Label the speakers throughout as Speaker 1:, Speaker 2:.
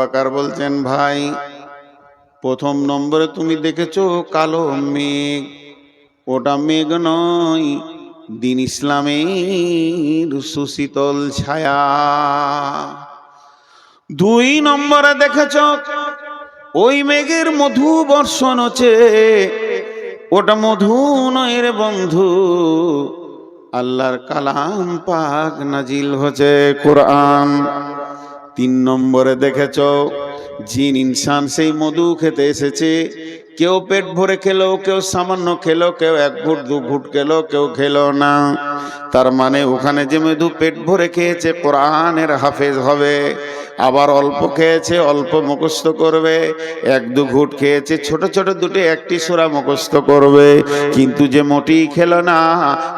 Speaker 1: বকর বলছেন, ভাই প্রথম নম্বরে তুমি দেখেছো কালো মেঘ, ওটা মেঘ নয়, দিন ইসলামের সুশীতল ছায়া। দুই নম্বরে দেখেছো ওই মেঘের মধু বর্ষণ হচ্ছে, ওটা মধু নয় রে বন্ধু, আল্লাহর কালাম পাক নাজিল হচ্ছে, কোরআন। তিন নম্বরে দেখেছো জিন ইনসান সেই মধু খেতে এসেছে, কেউ পেট ভরে খেলো, কেউ সামান্য খেলো, কেউ এক ঘুট দু ঘুট খেলো, কেউ খেলো না। তার মানে ওখানে যে মধু পেট ভরে খেয়েছে কোরআনের হাফেজ হবে, আবার অল্প খেয়েছে অল্প মুখস্থ করবে, এক দু ঘুট খেয়েছে ছোট ছোট দুটি একটি সূরা মুখস্থ করবে। কিন্তু যে মোটি খেলো না,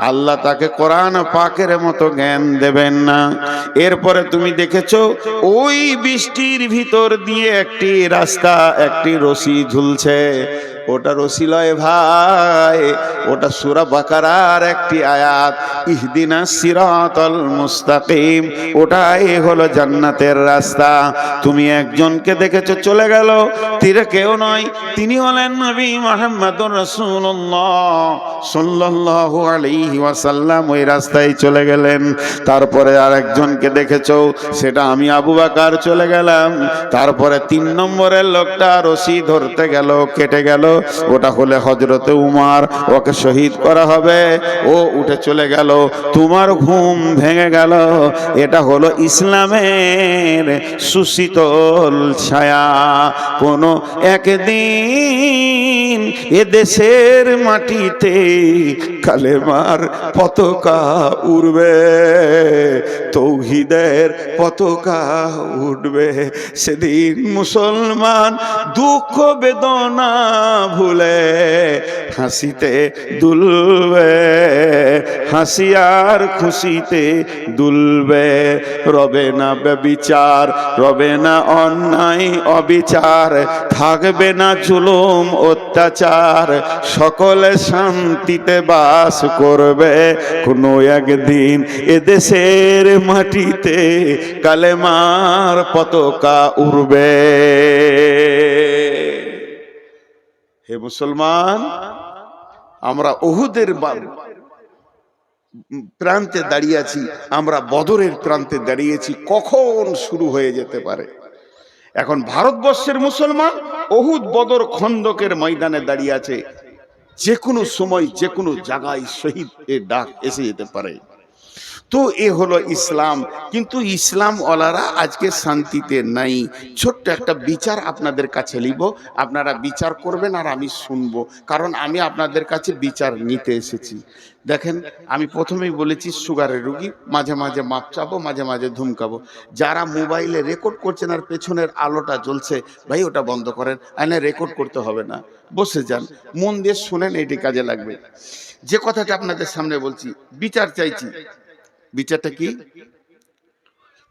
Speaker 1: আল্লাহ তাকে কোরআন পাকের মতো জ্ঞান দেবেন না। এরপরে তুমি দেখেছো ওই বৃষ্টির ভিতর দিয়ে একটি রাস্তা, একটি রশি ঝুলছে, ওটা রশি লয় ভাই, ওটা সূরা বাকারার একটি আয়াত, ইহদিনাস সিরাতাল মুস্তাকিম, ওটাই হলো জান্নাতের রাস্তা। তুমি একজনকে দেখেছো চলে গেল, তীরে কেউ নয়, তিনি হলেন নবী মুহাম্মদুর রাসূলুল্লাহ সাল্লাল্লাহু আলাইহি ওয়াসাল্লাম, ওই রাস্তায় চলে গেলেন। তারপরে আরেকজনকে দেখেছো, সেটা আমি আবু বকর চলে গেলাম। তারপরে তিন নম্বরের লোকটা রশি ধরতে গেল, কেটে গেল, ওটা হলে হযরতে উমর, ওকে শহীদ করা হবে, ও উঠে চলে গেল, তোমার ঘুম ভেঙে গেল। এটা হলো ইসলামের সুশীতল ছায়া। কোনো একদিন এ দেশের মাটিতে কালেমার পতাকা উড়বে, তৌহিদের পতাকা উঠবে। সেদিন মুসলমান দুঃখ বেদনা ভুলে হাসিতে দুলবে, হাসি আর খুশিতে দুলবে। রবে না ব্যভিচার, রবে না অন্যায় অবিচার, থাকবে না জুলুম অত্যাচার, সকলে শান্তিতে বাস করবে। কোনো একদিন এদেশের মাটিতে কালেমার পতাকা উড়বে। হে মুসলমান, আমরা উহুদের প্রান্তে দাঁড়িয়ে আছি, আমরা বদরের প্রান্তে দাঁড়িয়েছি, কখন শুরু হয়ে যেতে পারে। এখন ভারতবর্ষের মুসলমান উহুদ বদর খন্দকের ময়দানে দাঁড়িয়ে আছে, যে কোনো সময় যে কোনো জায়গায় শহীদের ডাক এসে যেতে পারে। তো এ হলো ইসলাম। কিন্তু ইসলাম ওয়ালারা আজকে শান্তিতে নাই। ছোট্ট একটা বিচার আপনাদের কাছে নিব, আপনারা বিচার করবেন আর আমি শুনবো, কারণ আমি আপনাদের কাছে বিচার নিতে এসেছি। দেখেন, আমি প্রথমেই বলেছি সুগারের রুগী, মাঝে মাঝে মাপ চাবো, মাঝে মাঝে ধুমকাবো। যারা মোবাইলে রেকর্ড করছেন আর পেছনের আলোটা জ্বলছে, ভাই ওটা বন্ধ করেন, আইনে রেকর্ড করতে হবে না, বসে যান, মন দিয়ে শুনেন, এটি কাজে লাগবে। যে কথাটা আপনাদের সামনে বলছি, বিচার চাইছি। বিচারটা কি?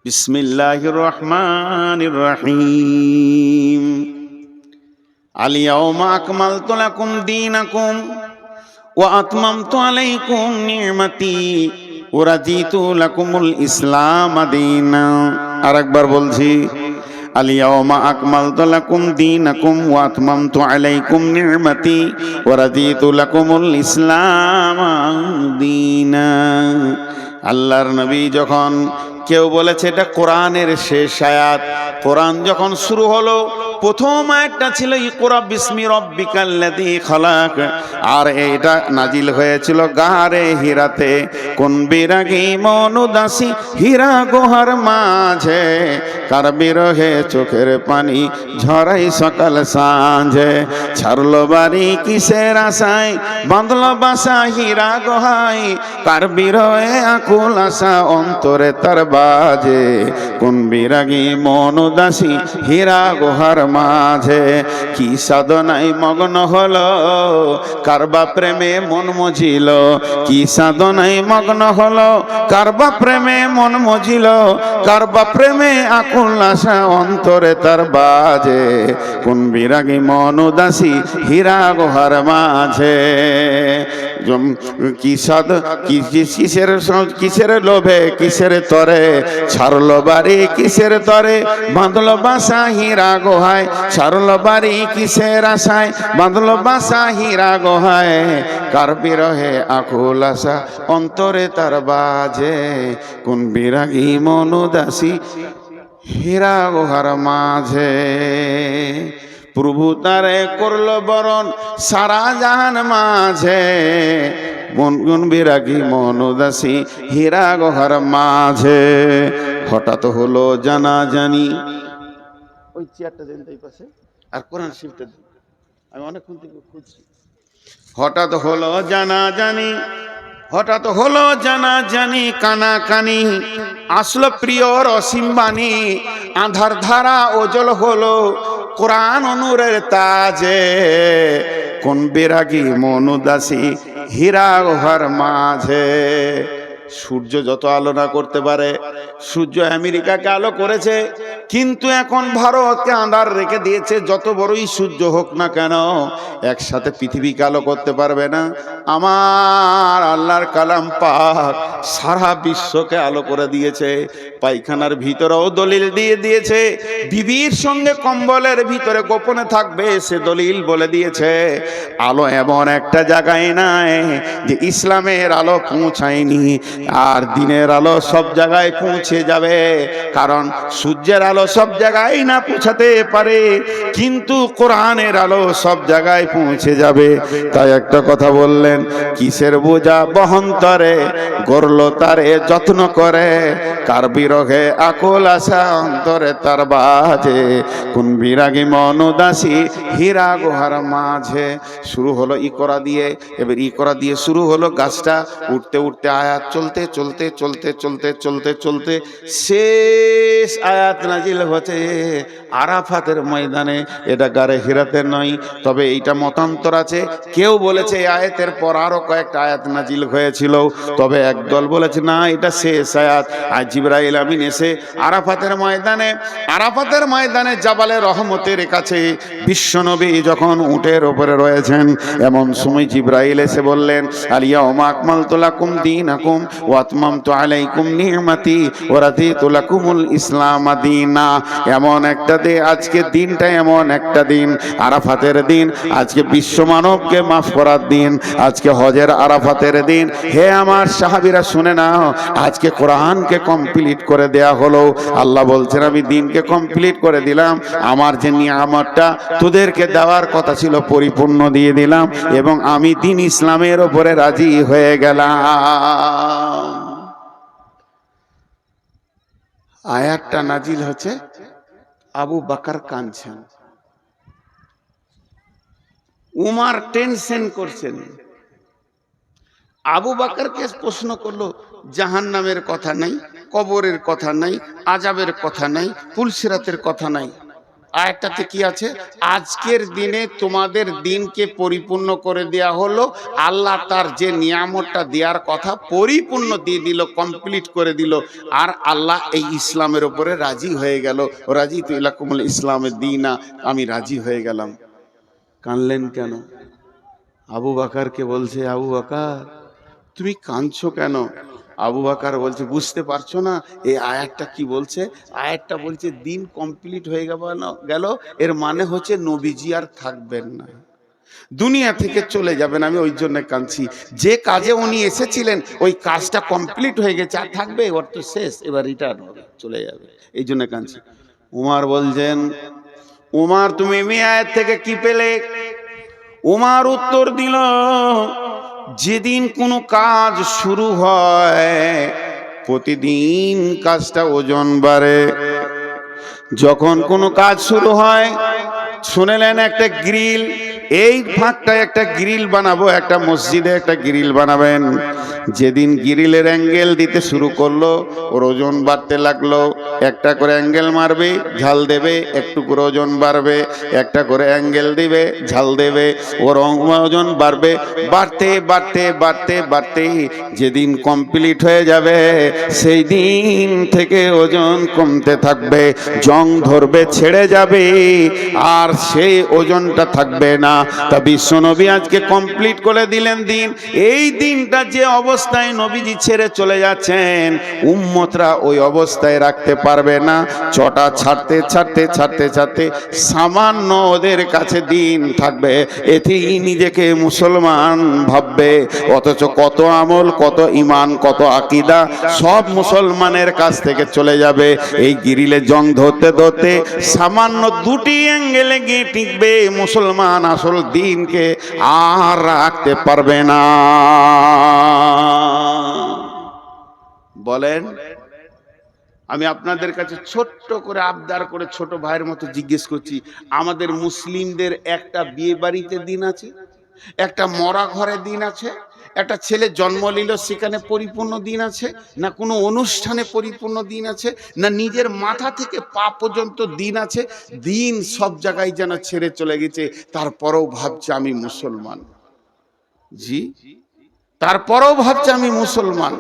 Speaker 1: বিসমিল্লাহির রহমানির রহিম। আল ইয়াউমা আকমালতু লাকুম দীনাকুম ওয়া আতমামতু আলাইকুম নি'মাতি ওয়া রাদিতু লাকুমুল ইসলাম দীনা। আরেকবার বলছি, আল ইয়াউমা আকমালতু লাকুম দীনাকুম ওয়া আতমামতু আলাইকুম নি'মাতি ওয়া রাদিতু লাকুমুল ইসলাম দীনা। আল্লাহর নবী যখন, কেউ বলেছে এটা কোরআনের শেষ আয়াত, কোরআন যখন শুরু হলো প্রথম আয়াতটা ছিল ইকরা বিসমি রাব্বিকাল্লাযী খালাক, আর এটা নাজিল হয়েছিল গারে হীরাতে। কোন বিরাগী মনুদাসী হীরা গুহার মাঝে, কার বিরহে চোখের পানি ঝরাই সকাল সাঁঝে। ছাড়লো বাড়ি কিসের আশায়, বাঁধলো বাসা হীরা গুহায়, কার বিরহে আকুল আশা অন্তরে তার বাজে। কোন বিরাগী মনুদাসী হীরা গুহার মাঝে, কি সাধনায় মগ্ন হলো, কারবা প্রেমে মন মজিল, কি সাধনায় মগ্ন হলো, কারবা প্রেমে মন মজিল, কারবা প্রেমে আকুল আশা অন্তরে তার বাজে। কোন বিরাগী মনুদাসী হীরা গুহার মাঝে। কিসের লোভে কিসের তরে ছাড়লো বাড়ি কিসের তরে, বাঁধলো বাসা হীরা গোহায়, ছাড়লো বাড়ি কিসের আশায়, বাঁধলো বাসা হীরা গোহায়, কার বিরহে আকুল আশা অন্তরে তার বাজে, কোন বিরাগী মনুদাসী হীরা গুহার মাঝে। প্রভু তারে করলো বরণ সারা জাহান মাঝে, গুনগুন বিরাগী মনুদাসী হীরা গুহার মাঝে। হঠাৎ হলো জানাজানি, ওই চেয়ারটা দেন তাই পাশে, আর কোরআন শরীফটা দেন, আমি অনেকক্ষণ থেকে খুঁজছি। হঠাৎ হলো জানাজানি, হঠাৎ হলো জানাজানি, কানাকানি আসলো প্রিয়র অসীম বাণী, আধার ধারা ওজল হলো কোরআন নূরের তাজে, কোন বিরাগী মনুদাসী হীরা গুহার মাঝে। সূর্য যত আলো না করতে পারে, সূর্য আমেরিকাকে আলো করেছে, কিন্তু এখন ভারতকে আঁধার রেখে দিয়েছে। যত বড়ই সূর্য হোক না কেন, একসাথে পৃথিবীকে আলো করতে পারবে না। আমার আল্লাহর কালাম পাক সারা বিশ্বকে আলো করে দিয়েছে। পায়খানার ভিতরেও দলিল দিয়ে দিয়েছে, বিবির সঙ্গে কম্বলের ভিতরে গোপনে থাকবে সে দলিল বলে দিয়েছে। আলো এমন একটা জায়গায় নাই যে ইসলামের আলো পৌঁছায়নি, আর দিনের আলো সব জায়গায় পৌঁছে যাবে। কারণ সূর্যের আলো সব জায়গায় না পৌঁছাতে পারে, কিন্তু কোরআনের আলো সব জায়গায় পৌঁছে যাবে। তাই একটা কথা বললেন, কিসের বোঝা বহন্তরে, গড়লো তারে যত্ন করে, কার বিরহে আকুল আশা অন্তরে তার বাজে, কোন বিরাগী মনুদাসী হীরা গুহার মাঝে। শুরু হলো ইকরা দিয়ে, এবার ইকরা দিয়ে শুরু হলো গাছটা উঠতে উঠতে আয়াত চলতে চলতে চলতে চলতে চলতে চলতে শেষ আয়াত নাজিল হচ্ছে আরাফাতের ময়দানে। এটা গারে হিরাতের নয়, তবে এইটা মতান্তর আছে। কেউ বলেছে এই আয়াতের পর আরো কয়েকটা আয়াত নাজিল হয়েছিল, তবে একদল বলেছে না এটা শেষ আয়াত। আর জিবরাইল আমিন এসে আরাফাতের ময়দানে জাবালে রহমতের কাছে বিশ্বনবী যখন উটের উপরে রয়েছেন, এমন সময় জিবরাইল এসে বললেন, আলিয়াউমা আকমালতু লাকুম দীনাকুম ওয়া আতমামতু আলাইকুম নি'মাতি ওয়া রাদিতু লাকুমুল ইসলাম দীনা। এমন একটা দিন, আজকে দিনটা এমন একটা দিন, আরাফাতের দিন, আজকে বিশ্ব মানবকে মাফ করার দিন, আজকে হজের আরাফাতের দিন। হে আমার সাহাবীরা শুনে নাও, আজকে কোরআনকে কমপ্লিট করে দেয়া হলো। আল্লাহ বলছেন আমি দিনকে কমপ্লিট করে দিলাম, আমার যে নিয়ামতটা তোদেরকে দেওয়ার কথা ছিল পরিপূর্ণ দিয়ে দিলাম, এবং আমি দিন ইসলামের উপরে রাজি হয়ে গেলাম। আয়াতটা নাজিল হচ্ছে, আবু বকর কাঁদছেন, উমর টেনশন করছেন। আবু বকরকে প্রশ্ন করলো, জাহান্নামের কথা নাই, কবরের কথা নাই, আযাবের কথা নাই, পুলসিরাতের কথা নাই। আয়াতটাতে কি আছে? আজকের দিনে তোমাদের দিনকে পরিপূর্ণ করে দেয়া হলো। আল্লাহ তার যে নিয়ামতটা দেওয়ার কথা পরিপূর্ণ দিয়ে দিল, কমপ্লিট করে দিল। আর আল্লাহ এই ইসলামের উপরে রাজি হয়ে গেল। রাজিতু লাকুমুল ইসলামের দীনা, আমি রাজি হয়ে গেলাম। কানলেন কেন? আবু বকরকে বলছে, আবু বকর তুমি কাঁদছো কেন? আবু বকর বলছে, বুঝতে পারছো না এই আয়াতটা কি বলছে? আয়াতটা বলছে দিন কমপ্লিট হয়ে গেল, এর মানে হচ্ছে নবীজি আর থাকবেন না, দুনিয়া থেকে চলে যাবেন। আমি ওই জন্য কাঁদছি, যে কাজে উনি এসেছিলেন ওই কাজটা কমপ্লিট হয়ে গেছে, আর থাকবে? ওর তো শেষ, এবার রিটার্ন হবে, চলে যাবে, এই জন্য কাঁদছি। উমর বলছেন, উমর তুমি আয়াত থেকে কি পেলে? উমর উত্তর দিল, যেদিন কোনো কাজ শুরু হয় প্রতিদিন কাজটা ওজন বাড়ে। যখন কোনো কাজ শুরু হয়, শুনেলেন একটা গ্রিল, এই ফাঁকটা একটা গ্রিল বানাবো, একটা মসজিদে একটা গ্রিল বানাবেন। যেদিন গ্রিলের অ্যাঙ্গেল দিতে শুরু করলো, ওর ওজন বাড়তে লাগলো। একটা করে অ্যাঙ্গেল মারবে, ঝাল দেবে, একটু করে ওজন বাড়বে, একটা করে অ্যাঙ্গেল দিবে, ঝাল দেবে, ওর ওজন বাড়বে। বাড়তে বাড়তে বাড়তে বাড়তে যেদিন কমপ্লিট হয়ে যাবে, সেই দিন থেকে ওজন কমতে থাকবে, জং ধরবে, ছেড়ে যাবে, আর সেই ওজনটা থাকবে না। তা বিশ্বনবী আজকে কমপ্লিট করে দিলেন দিন। এই দিনটা যে অবস্থায় নবীজি ছেড়ে চলে যাচ্ছেন, উম্মতরা ওই অবস্থায় রাখতে পারবে না। ছটা ছাড়তে ছাড়তে ছাড়তে ছাড়তে সামান্য ওদের কাছে দিন থাকবে, এতেই নিজেকে মুসলমান ভাববে। অথচ কত আমল, কত ঈমান, কত আকীদা সব মুসলমানের কাছ থেকে চলে যাবে। এই গিরিলে জং ধরতে ধরতে সামান্য দুটি অ্যাঙ্গেলে গিয়ে টিকবে, মুসলমান আসল দিনকে আর রাখতে পারবে না। বলেন, আমি আপনাদের কাছে ছোট্ট করে আবদার করে ছোট ভাইয়ের মতো জিজ্ঞেস করছি, আমাদের মুসলিমদের একটা বিয়ে বাড়িতে দিন আছে, একটা মরা ঘরে দিন আছে, একটা ছেলে জন্ম নিল সেখানে পরিপূর্ণ দিন আছে, না কোনো অনুষ্ঠানে পরিপূর্ণ দিন আছে, না নিজের মাথা থেকে পা পর্যন্ত দিন আছে? দিন সব জায়গায় যেন ছেড়ে চলে গেছে, তারপরেও ভাবছে আমি মুসলমান। জি, তারপরেও ভাবছে আমি মুসলমান।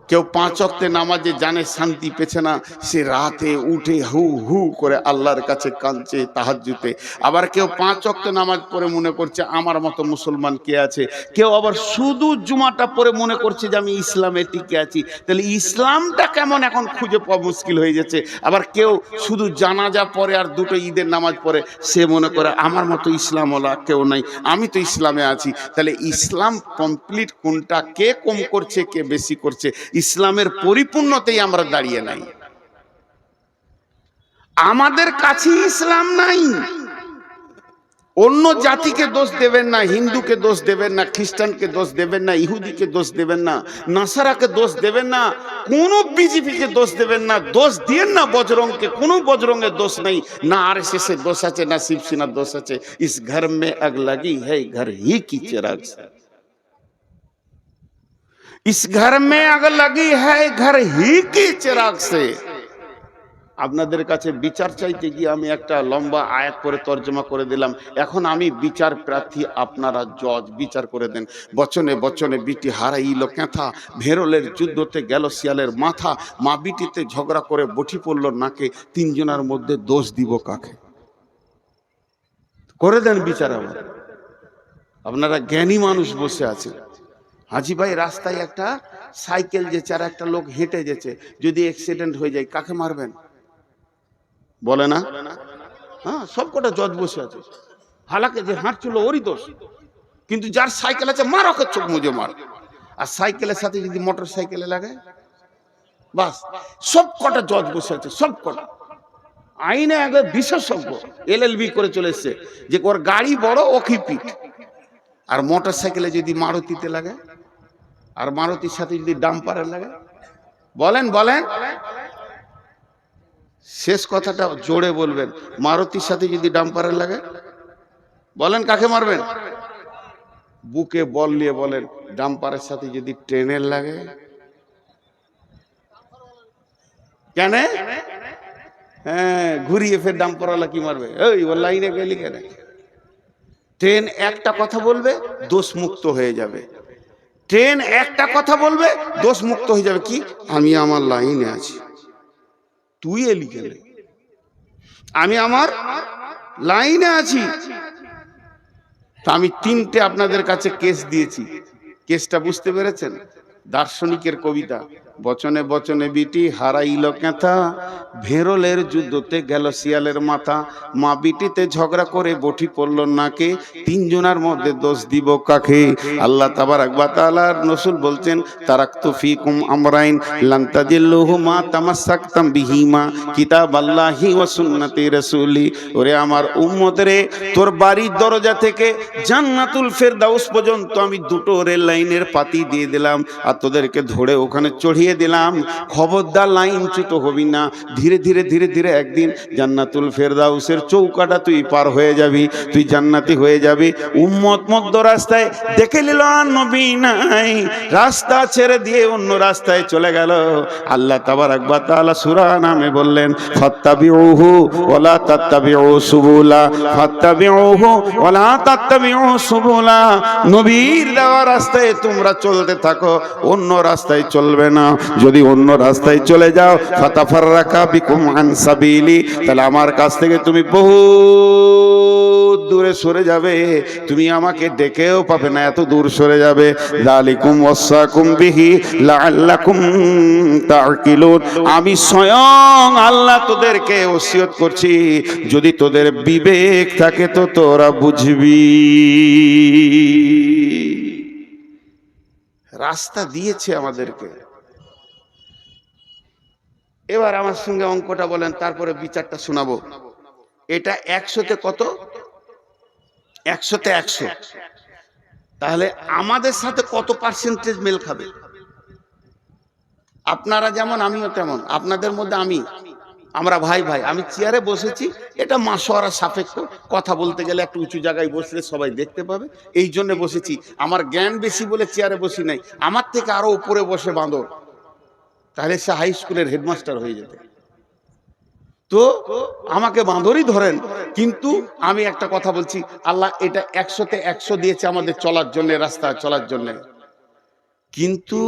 Speaker 1: কেউ 5 ওয়াক্তে নামাজে জানে শান্তি পেছে না, সে রাতে উঠে হু হু করে আল্লাহর কাছে কাঁদছে তাহাজ্জুদে। আবার কেউ 5 ওয়াক্ত নামাজ পড়ে মনে করছে আমার মতো মুসলমান কে আছে। কেউ আবার শুধু জুমাটা পড়ে মনে করছে যে আমি ইসলামে টিকে আছি। তাহলে ইসলামটা কেমন এখন খুঁজে পাওয়া মুশকিল হয়ে যাচ্ছে। আবার কেউ শুধু জানাজা পড়ে আর দুটো ঈদের নামাজ পড়ে, সে মনে করে আমার মতো ইসলামওয়ালা কেউ নাই, আমি তো ইসলামে আছি। তাহলে ইসলাম কমপ্লিট কোনটা, কে কম করছে কে বেশি করছে? ইসলামের পরিপূর্ণতেই আমরা দাঁড়িয়ে নাই। আমাদের কাছে ইসলাম নাই। অন্য জাতিকে দোষ দেবেন না, হিন্দুকে দোষ দেবেন না, খ্রিস্টানকে দোষ দেবেন না, ইহুদিকে দোষ দেবেন না, নাসারাকে দোষ দেবেন না, কোন বিজেপিকে দোষ দেবেন না, দোষ দিয়েন না বজরংকে, কোনো বজরংয়ের দোষ নাই, না আরএসএস এর দোষ আছে, না শিবসেনার দোষ আছে। ইস ঘর মে আগ লাগি है घर ही की चिराग से, इस घर में आग लगी है घर ही की चिराग से। আপনাদের কাছে বিচার চাইতে গিয়ে আমি একটা লম্বা আয়াত করে তর্জমা করে দিলাম। এখন আমি বিচার প্রার্থী, আপনারা জজ, বিচার করে দেন। বচনে বচনে বিটি হারাইল কেথা, ভেরলের যুদ্ধতে গেল শিয়ালের মাথা, মা বিটিতে ঝগড়া করে বটি পড়ল নাকে, তিনজনের মধ্যে দোষ দিব কাকে? করে দেন বিচার। আমার আপনারা জ্ঞানী মানুষ বসে আছে। হাজি ভাই, রাস্তায় একটা সাইকেল যেছে আর একটা লোক হেঁটে যেছে, যদি অ্যাক্সিডেন্ট হয়ে যায় কাকে মারবেন? বলে না? হ্যাঁ, সব কটা জজ বসে আছে। হালাকে যে হাঁটছিল ওরই দোষ, কিন্তু যার সাইকেল আছে মার, ওকে চোখ মুজে মার। আর সাইকেলের সাথে যদি মোটর সাইকেলে লাগে, বাস, সব কটা জজ বসে আছে, সব কটা। আইনে আগে বিশেষজ্ঞ, LLB করে চলে এসছে যে ওর গাড়ি বড় ওকে পিট। আর মোটর সাইকেলে যদি মারুতিতে লাগে, আর মারুতির সাথে যদি ডাম্পারে লাগে, বলেন বলেন, শেষ কথাটা জোরে বলবেন, মারুতির সাথে যদি ডাম্পারে লাগে, বলেন কাকে মারবেন? বুকে বল নিয়ে বলেন, ডাম্পারের সাথে যদি ট্রেনের লাগে, কেন? হ্যাঁ, ঘুরিয়ে ফের ডাম্পারওয়ালা কি মারবে? এই ওর লাইনে গেলি কেন? ট্রেন একটা কথা বলবে, দোষ মুক্ত হয়ে যাবে। ট্রেন একটা কথা বলবে, দোষ মুক্ত হয়ে যাবে। কি? আমি আমার লাইনে আছি, তুই এলি কেন? আমি আমার লাইনে আছি। তা আমি 3টে আপনাদের কাছে কেস দিয়েছি। কেসটা বুঝতে পেরেছেন? দার্শনিকের কবিতা, বচনে বচনে বিটি হারাইল কেথা, ভেরলের যুদ্ধতে গেল শিয়ালের মাথা, মা বিটিতে ঝগড়া করে বটি পড়ল নাকে, তিনজনের মধ্যে দোষ দিব কাকে? আল্লাহ তাবারাক ওয়া তাআলার রাসূল বলছেন, তারাকতু ফিকুম আমরাইন লান তাজিল্লুহুমা তামাসসাকতাম বিহিমা কিতাবাল্লাহি ওয়া সুন্নতি রাসূলি। ওরে আমার উম্মত রে, তোর বাড়ির দরজা থেকে জান্নাতুল ফেরদাউস পর্যন্ত আমি 2টো রেল লাইনের পাতি দিয়ে দিলাম, আর তোদেরকে ধরে ওখানে চড়িয়ে দিলাম। খবরদার লাইনচ্যুত হবি না। ধীরে ধীরে ধীরে ধীরে একদিন জান্নাতুল ফেরদাউসের চৌকাটা তুই পার হয়ে যাবি, তুই জান্নাতি হয়ে যাবি। উম্মত মধ্য রাস্তায় দেখে নিল আর নবী নাই, রাস্তা ছেড়ে দিয়ে অন্য রাস্তায় চলে গেল। আল্লাহ তাবারাক ওয়া তাআলা সূরা নামে বললেন, ফাত্তাবিউহু ওয়ালা তাত্তাবিউ সুবুলা, ফাত্তাবিউহু ওয়ালা তাত্তাবিউ সুবুলা। নবীর দেওয়া রাস্তায় তোমরা চলতে থাকো, অন্য রাস্তায় চলবে না। যদি অন্য রাস্তায় চলে যাও ফাতাফাররাকা বিকুম আন সাবিলি, তাহলে আমার কাছ থেকে তুমি বহু দূরে সরে যাবে, তুমি আমাকে ডেকেও পাবে না, এত দূর সরে যাবে। যালিকুম ওয়াসাকুম বিহি লাআল্লাকুম তাকিলুন, আমি স্বয়ং আল্লাহ তোদেরকে ওসিয়ত করছি, যদি তোদের বিবেক থাকে তো তোরা বুঝবি। রাস্তা দিয়েছে আমাদেরকে। এবার আমার সঙ্গে অঙ্কটা বলেন, তারপরে বিচারটা শোনাবো। এটা 100-তে কত? 100-তে 100। তাহলে আমাদের সাথে কত পার্সেন্টেজ মেল খাবে? আপনারা যেমন আমিও তেমন, আপনাদের মধ্যে আমরা ভাই ভাই। আমি চেয়ারে বসেছি, এটা মাশওয়ারা সাপেক্ষ, কথা বলতে গেলে একটু উঁচু জায়গায় বসলে সবাই দেখতে পাবে, এই জন্য বসেছি। আমার জ্ঞান বেশি বলে চেয়ারে বসি নাই, আমার থেকে আরো উপরে বসে বাঁদর, তাহলে সে হাই স্কুলের হেডমাস্টার হয়ে যেত। তো আমাকে বাঁদরই ধরেন, কিন্তু আমি একটা কথা বলছি, আল্লাহ এটা 100-তে 100 দিয়েছে আমাদের চলার জন্য, রাস্তা চলার জন্য, কিন্তু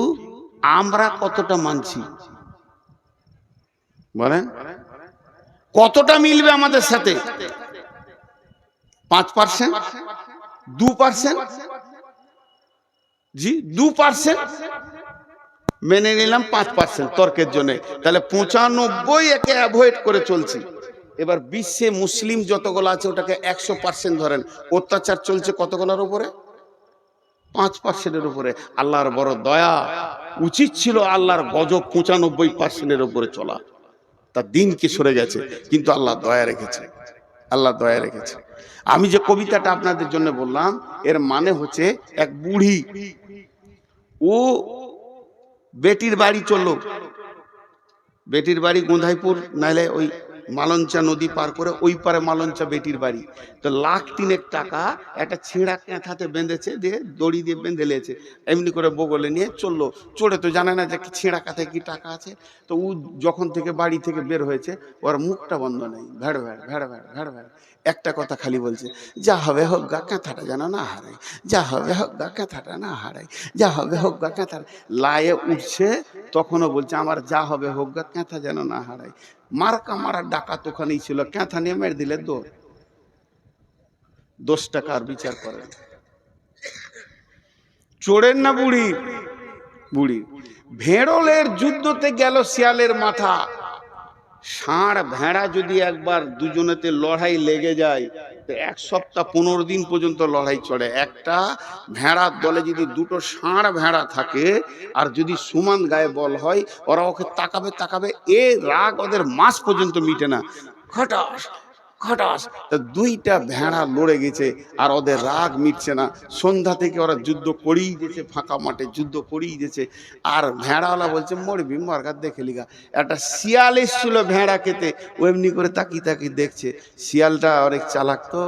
Speaker 1: আমরা কতটা মানছি বলেন? কতটা মিলবে আমাদের সাথে? 5%, 2%? জি 2% মেনে নিলাম, 5% তর্কের জন্য, তাহলে 95 একে অ্যাভয়েড করে চলছি। এবার বিশ্বে মুসলিম যতগুলো আছে ওটাকে 100% ধরেন, অত্যাচার চলছে কতগুলোর উপরে? 5%-এর উপরে। আল্লাহর বড় দয়া, উচিত ছিল আল্লাহর গজব 95%-এর উপরে চলা, তার দিন কি সরে গেছে, কিন্তু আল্লাহ দয়া রেখেছে, আল্লাহ দয়া রেখেছে। আমি যে কবিতাটা আপনাদের জন্য বললাম, এর মানে হচ্ছে এক বুড়ি, ও বেটির বাড়ি চললো, বেটির বাড়ি গোঁধাইপুর, নাইলে ওই মালঞ্চা নদী পার করে ওই পারে মালঞ্চা বেটির বাড়ি। তো 1,03,000 টাকা একটা ছেঁড়া ক্যাঁথাতে বেঁধেছে, দিয়ে দড়ি দিয়ে বেঁধে লেছে, এমনি করে বগলে নিয়ে চললো। চড়ে তো জানে না যে ছেঁড়া কাঁথায় কি টাকা আছে। তো ও যখন থেকে বাড়ি থেকে বের হয়েছে, ওর মুখটা বন্ধ নেই, ভেড় ভেড় ভেড় ভেড় ভেড় ভেড়, একটা কথা খালি বলছে, যা হবে হোক গা, ক্যাঁথাটা যেন না হারাই, যা হবে হোক গা, ক্যাঁথাটা না হারাই, যা হবে হোক গা, ক্যাঁথা। লায়ে উঠছে, তখনও বলছে আমার যা হবে হোক গা, ক্যাঁথা যেন না হারাই। মার্কা মারার ডাকাত ওখানেই ছিল, ক্যাঁথা নিয়ে মেরে দিলে 10 টাকার বিচার করেন। চোরের না বুড়ি? বুড়ি। ভেড়লের যুদ্ধতে গেল শিয়ালের মাথা। ষাঁড় ভেড়া যদি একবার দুজনেতে লড়াই লেগে যায়, তো 1 সপ্তাহ 15 দিন পর্যন্ত লড়াই চলে। একটা ভেড়ার দলে যদি 2টো ষাঁড় ভেড়া থাকে, আর যদি সমান গায়ে বল হয়, ওরা ওকে তাকাবে তাকাবে, এ রাগ ওদের মাস পর্যন্ত মিটে না। খটাস খটাস, তা 2টা ভেড়া লড়ে গেছে, আর ওদের রাগ মিটছে না। সন্ধ্যা থেকে ওরা যুদ্ধ করেই গেছে, ফাঁকা মাঠে যুদ্ধ করেই গেছে। আর ভেড়াওয়ালা বলছে মরবি মরগার দেখে লিগা। একটা শিয়াল এসছিল ভেড়া খেতে, ও এমনি করে তাকিয়ে তাকিয়ে দেখছে। শিয়ালটা অনেক চালাক, তো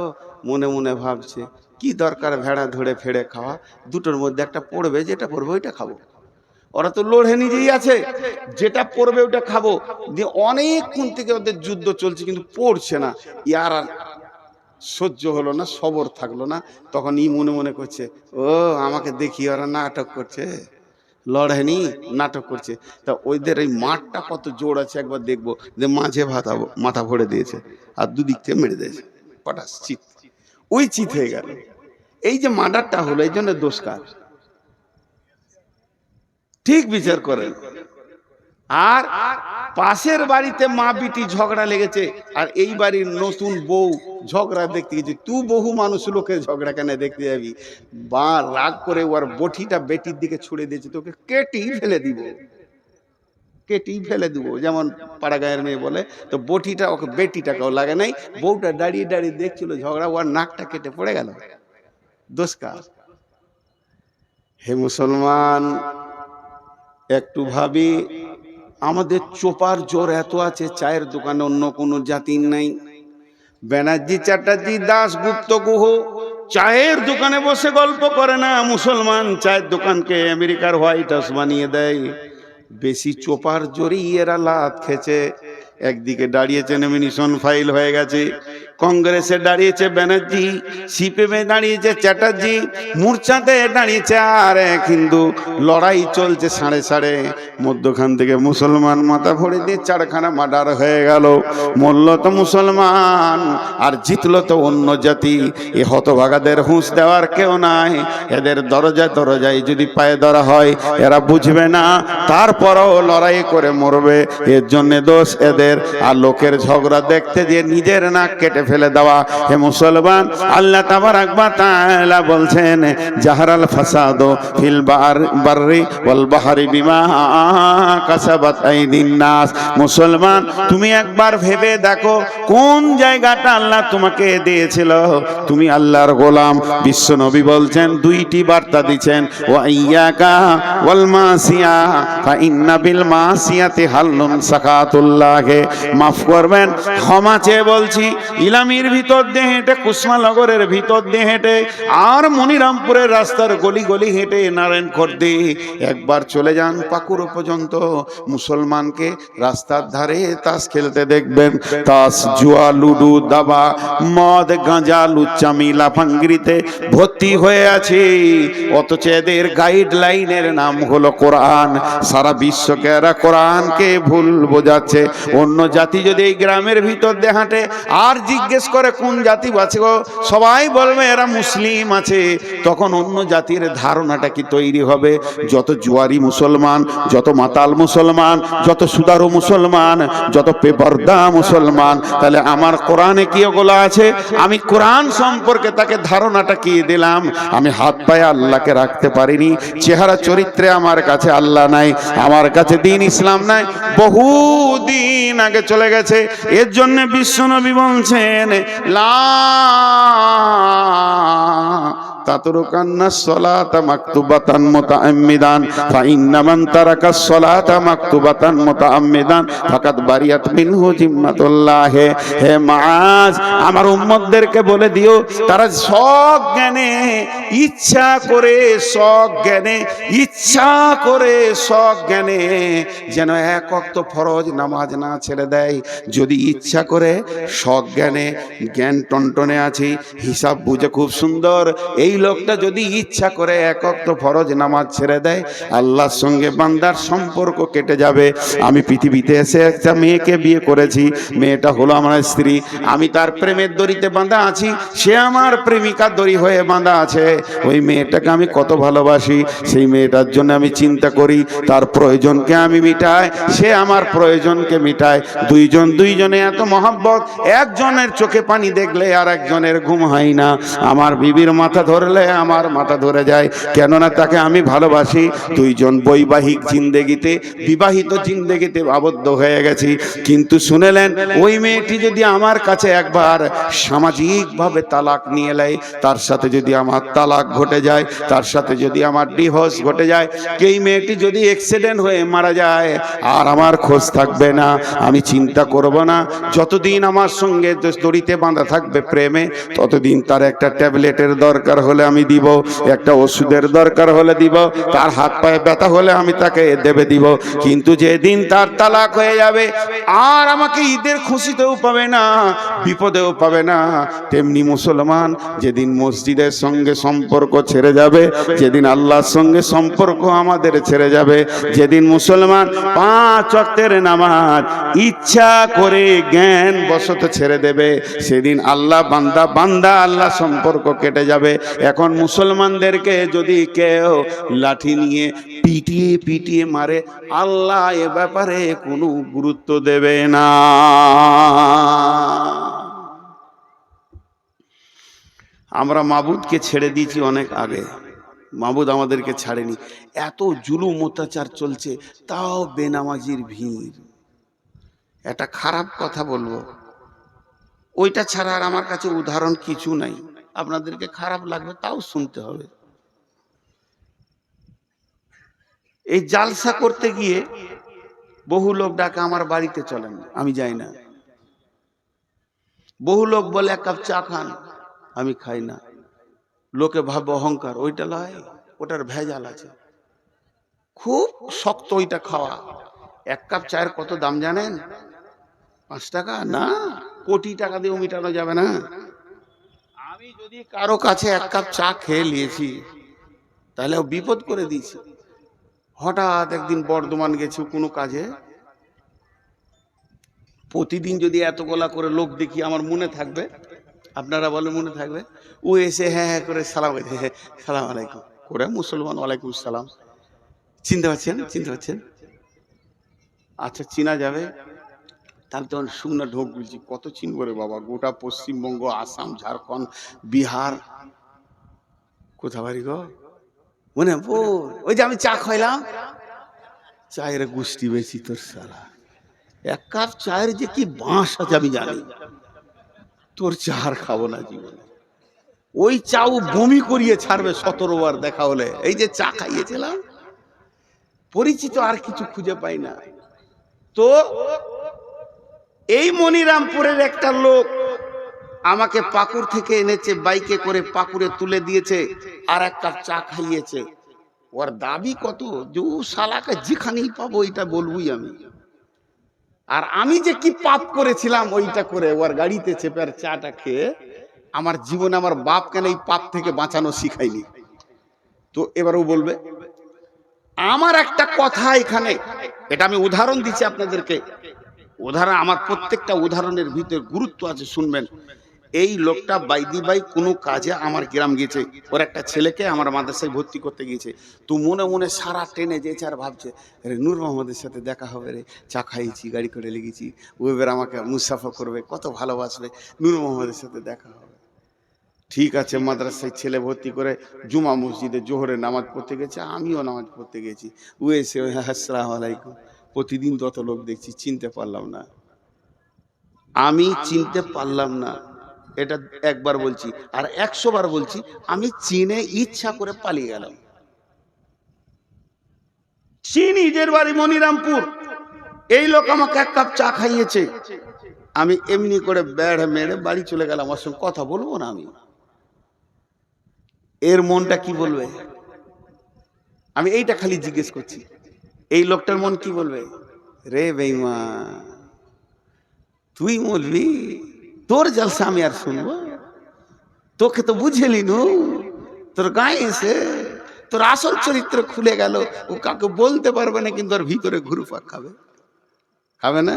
Speaker 1: মনে মনে ভাবছে কি দরকার ভেড়া ধরে ফেড়ে খাওয়া, 2টোর মধ্যে একটা পড়বে, যেটা পড়বে ওইটা খাবো। ওরা তো লড়ে নিজেই আছে, যেটা পড়বে ওটা খাবো। দিয়ে অনেকক্ষণ থেকে ওদের যুদ্ধ চলছে, কিন্তু পড়ছে না। ইয়ার আর সহ্য হলো না, সবর থাকলো না। তখন ই মনে মনে করছে, ও আমাকে দেখি ওরা নাটক করছে, লড়েনি, নাটক করছে। তা ওইদের এই মাঠটা কত জোর আছে একবার দেখবো। যে মাঝে মাথা ভরে দিয়েছে, আর দুদিক থেকে মেরে দিয়েছে, পটাশ চিত, ওই চিত হয়ে গেল। এই যে মার্ডারটা হলো, এই জন্য দোষ কার? ঠিক বিচার করেন। আর পাশের বাড়িতে মা বিটি ঝগড়া লেগেছে, আর এই বাড়ির নতুন বউ ঝগড়া দেখতে গেছে। তুই বহু মানুষ লোকের ঝগড়া কেন দেখতে যাবি? বা রাগ করে ওর বটিটা বেটির দিকে ছুড়ে দিয়েছে, তোকে কেটেই ফেলে দিব, কেটেই ফেলে দিব। যেমন পাড়া গায়ের মেয়ে বলে, তো বটিটা ওকে বেটিটাকেও লাগে নাই। বউটা দাঁড়িয়ে দাঁড়িয়ে দেখছিল ঝগড়া, ওর নাকটা কেটে পড়ে গেল। দোষ কার? হে মুসলমান, একটু ভাবি, আমাদের চোপার জোর এত আছে, চায়ের দোকানে অন্য কোনো জাতির নাই। ব্যানার্জি, চ্যাটার্জি, দাস, গুপ্ত, গুহ চায়ের দোকানে বসে গল্প করে না। মুসলমান চায়ের দোকানকে আমেরিকার হোয়াইট হাউস বানিয়ে দেয়। বেশি চোপার জোরেই এরা লাত খেছে। একদিকে দাঁড়িয়েছে, নমিনেশন ফাইল হয়ে গেছে, কংগ্রেসে দাঁড়িয়েছে ব্যানার্জি, সিপিএমে দাঁড়িয়েছে চ্যাটার্জি, মূর্ছাতে দাঁড়িয়েছে আর এক হিন্দু। লড়াই চলছে সাড়ে সাড়ে। মধ্যখান থেকে মুসলমান মাথা ভরে দিয়ে চারখানা মার্ডার হয়ে গেল। মরল তো মুসলমান আর জিতলো তো অন্য জাতি। এ হতভাগাদের হুঁশ দেওয়ার কেউ নাই। এদের দরজায় দরজায় যদি পায়ে ধরা হয় এরা বুঝবে না, তারপরও লড়াই করে মরবে। এর জন্য দোষ এদের। আর লোকের ঝগড়া দেখতে যে নিজের নাক কেটে ফেলে দেওয়া। হে মুসলমান, আল্লাহ তাবারাক ওয়া তাআলা বলছেন জাহারাল ফাসাদু ফিল বাররি ওয়াল বাহরি বিমা কাসাবাত আইদিন নাস। মুসলমান, তুমি একবার ভেবে দেখো কোন জায়গাটা আল্লাহ তোমাকে দিয়েছিল। তুমি আল্লাহর গোলাম। বিশ্ব নবী বলছেন, দুইটি বার্তা দিচ্ছেন, ওয়া ইয়াকা ওয়াল মাসিয়া ফা ইন্না বিল মাসিয়াতি হাল্লুন সাকাতুল্লাহে। মাফ করবেন, ক্ষমা চেয়ে বলছি, ইলামির ভিতর দিয়ে হেঁটে, কুসমানগরের ভিতর দিয়ে হেঁটে, আর মনিরামপুরের রাস্তার গলি গলি হেঁটে নারায়ণখর্দে একবার চলে যান পাকুড়ো পর্যন্ত। মুসলমানকে রাস্তার ধারে তাস খেলতে দেখবেন। তাস, জুয়া, লুডু, দাবা, মদ, গাঁজা, লুচ্চামি, লাফাঙ্গিরিতে ভর্তি হয়ে আছে। অথচ এদের গাইডলাইনের নাম হলো কোরআন। সারা বিশ্বকে এরা কোরআনকে ভুল বোঝাচ্ছে। অন্য জাতি যদি এই গ্রামের ভিতর দিয়ে হাঁটে আর জিজ্ঞেস করে কোন জাতি আছে গো, সবাই বলবে এরা মুসলিম আছে। তখন অন্য জাতির ধারণাটা কি তৈরি হবে? যত জুয়ারি মুসলমান, যত মাতাল মুসলমান, যত সুদারু মুসলমান, যত বেপরদা মুসলমান, তাহলে আমার কোরআনে কি ওগুলো আছে? আমি কোরআন সম্পর্কে তাকে ধারণাটা কি দিলাম? আমি হাত পায়ে আল্লাহকে রাখতে পারিনি। চেহারা চরিত্রে আমার কাছে আল্লাহ নাই, আমার কাছে দিন ইসলাম নাই, বহু দিন আগে চলে গেছে। এর জন্য বিশ্বনবী বলছেন, লা তাতরুকান্না সলাতা মাকতুবাতান মুতাআম্মিদান ফা ইন্না মান তারাকা সলাতা মাকতুবাতান মুতাআম্মিদান ফাকাদ বারিয়াত মিনহু জিম্মাতুল্লাহ। হে মাআজ, আমার উম্মতদেরকে বলে দিও, তারা সজ্ঞানে ইচ্ছা করে, সজ্ঞানে ইচ্ছা করে, সজ্ঞানে যেন এক ওয়াক্ত ফরজ নামাজ না ছেড়ে দেয়। যদি ইচ্ছা করে, সজ্ঞানে, জ্ঞান টনটনে আছে, হিসাব বুঝে খুব সুন্দর, এই লোকটা যদি ইচ্ছা করে এক ওয়াক্ত ফরজ নামাজ ছেড়ে দেয়, আল্লাহর সঙ্গে বান্দার সম্পর্ক কেটে যাবে। আমি পৃথিবীতে এসে একটা মেয়েকে বিয়ে করেছি, মেয়েটা হলো আমার স্ত্রী। আমি তার প্রেমের দড়িতে বাঁধা আছি, সে আমার প্রেমিকার দড়ি হয়ে বাঁধা আছে। ওই মেয়েটাকে আমি কত ভালোবাসি, সেই মেয়েটার জন্য আমি চিন্তা করি, তার প্রয়োজনকে আমি মিটাই, সে আমার প্রয়োজনকে মিটায়। দুইজনে এত মহব্বত, একজনের চোখে পানি দেখলে আর একজনের ঘুম হয় না। আমার বিবির মাথা ধরলে আমার মাথা ধরে যায়, কেননা তাকে আমি ভালোবাসি। দুইজন বৈবাহিক জিন্দেগিতে, বিবাহিত জিন্দেগিতে আবদ্ধ হয়ে গেছি। কিন্তু শুনেলেন, ওই মেয়েটি যদি আমার কাছে একবার সামাজিকভাবে তালাক নিয়ে নেয়, তার সাথে যদি আমার তালাক ঘটে যায়, তার সাথে যদি আমার ডিভোর্স ঘটে যায়, এই মেয়েটি যদি অ্যাক্সিডেন্ট হয়ে মারা যায়, আর আমার খোঁজ থাকবে না, আমি চিন্তা করব না। যতদিন আমার সঙ্গে দড়িতে বাঁধা থাকবে প্রেমে, ততদিন তার একটা ট্যাবলেটের দরকার হলে আমি দিব, একটা ওষুধের দরকার হলে দিব, তার হাত পায়ে ব্যথা হলে আমি তাকে দেবে দিব। কিন্তু যেদিন তার তালাক হয়ে যাবে, আর আমাকে ঈদের খুশিতেও পাবে না, বিপদেও পাবে না। তেমনি মুসলমান, যেদিন মসজিদের সঙ্গে সম্পর্ক ছেড়ে যাবে, যেদিন আল্লাহর সঙ্গে সম্পর্ক আমাদের ছেড়ে যাবে, যেদিন মুসলমান 5 ওয়াক্তের নামাজ ইচ্ছা করে জ্ঞান বশত ছেড়ে দেবে, সেদিন আল্লাহ বান্দা আল্লাহ সম্পর্ক কেটে যাবে। এখন মুসলমানদেরকে যদি কেউ লাঠি নিয়ে পিটিয়ে পিটিয়ে মারে, আল্লাহ এ ব্যাপারে কোনো গুরুত্ব দেবে না। আমরা মাবুদকে ছেড়ে দিয়েছি অনেক আগে, মাবুদ আমাদেরকে ছাড়েনি। এত জুলুম অত্যাচার চলছে, তাও বেনামাজির ভিড়। একটা খারাপ কথা বলবো, ওইটা ছাড়া আর আমার কাছে উদাহরণ কিছু নাই। আপনাদেরকে খারাপ লাগবে, তাও শুনতে হবে। এই জালসা করতে গিয়ে বহু লোক ডাকে, আমার বাড়িতে চলেন, আমি যাই না। বহু লোক বলে 1 কাপ চা খান, আমি খাই না। লোকে ভাবে অহংকার, ওইটা লয়, ওটার ভেজাল আছে। খুব শক্ত ওইটা খাওয়া। 1 কাপ চায়ের কত দাম জানেন? 5 টাকা না, কোটি টাকা দিয়েও মিটানো যাবে না। আমি যদি কারো কাছে এক কাপ চা খেয়ে নিয়েছি তাহলে ও বিপদ করে দিয়েছি। হঠাৎ একদিন বর্ধমান গেছি কোনো কাজে, প্রতিদিন যদি এতগুলা করে লোক দেখি আমার মনে থাকবে? আপনারা বলেন মনে থাকবে? ও এসে হ্যাঁ হ্যাঁ করে সালাম সালাম আলাইকুম করে, মুসলমান ওয়ালাইকুম সালাম। চিনতে পারছেন? চিনতে পারছেন? আচ্ছা চিনা যাবে। তাহলে তখন শুকনো ঢোক বলছি, কত চিনবো রে বাবা, গোটা পশ্চিমবঙ্গ, আসাম, ঝাড়খণ্ড, বিহার। কোথা বাড়ি গো? মনে ওই যে আমি চা খাইলাম, চায়ের গুষ্টি বেশি তোর সালা। এক কাপ চায়ের যে কি বাঁশ আছে আমি জানি, তোর চা আর খাবো না জীবনে। ওই চাও বমি করিয়ে ছাড়বে 17 বার দেখা হলে। এই যে চা খাইয়েছিলাম, পরিচিত আর কিছু খুঁজে পাই না। তো এই মনিরামপুরের একটা লোক আমাকে পাকুড় থেকে এনেছে, বাইকে করে পাকুড়ে তুলে দিয়েছে, আর এক কাপ চা খাইয়েছে। ওর দাবি কত যে ও শালাকে যেখানেই পাবো ওইটা বলবই আমি। আর আমি যে কি পাপ করেছিলাম ওইটা করে ওর গাড়িতে চেপে আর চাটা খেয়ে আমার জীবনে আমার বাপ কেন এই পাপ থেকে বাঁচানো শিখাইনি। তো এবার ও বলবে আমার একটা কথা এখানে, এটা আমি উদাহরণ দিচ্ছি আপনাদেরকে। উদাহরণ, আমার প্রত্যেকটা উদাহরণের ভিতরে গুরুত্ব আছে, শুনবেন। এই লোকটা বাইদি বাই কোনো কাজে আমার গ্রাম গিয়েছে, ওর একটা ছেলেকে আমার মাদ্রাসায় ভর্তি করতে গিয়েছে। তো মনে মনে সারা ট্রেনে যেছে আর ভাবছে, রে নূর মোহাম্মদের সাথে দেখা হবে রে, চা খাইছি, গাড়ি করে লেগেছি, ও এবার আমাকে মুসাফা করবে, কত ভালোবাসবে, নূর মোহাম্মদের সাথে দেখা হবে। ঠিক আছে, মাদ্রাসায় ছেলে ভর্তি করে জুমা মসজিদে জোহরে নামাজ পড়তে গেছে, আমিও নামাজ পড়তে গেছি। ও এসে আসসালামু আলাইকুম। প্রতিদিন তত লোক দেখছি, চিনতে পারলাম না। আমি চিনতে পারলাম না, এটা একবার বলছি, আর 100 বার বলছি, আমি চিনে ইচ্ছা করে পালিয়ে গেলাম। নিজের বাড়ি মনিরামপুর, এই লোক আমাকে এক কাপ চা খাইয়েছে, আমি এমনি করে বেড়ে মেরে বাড়ি চলে গেলাম। ওর সঙ্গে কথা বলবো না আমি। এর মনটা কি বলবে? আমি এইটা খালি জিজ্ঞেস করছি, এই লোকটার মন কি বলবে? রে বেঈমান, তুই বলবি তোর জলসা আমি আর শুনবো? তোকে তো বুঝেলি নু, তোর গায়ে এসে তোর আসল চরিত্র খুলে গেল। ও কাউকে বলতে পারবে না, কিন্তু ওর ভিতরে ঘুরপাক খাবে, খাবে না?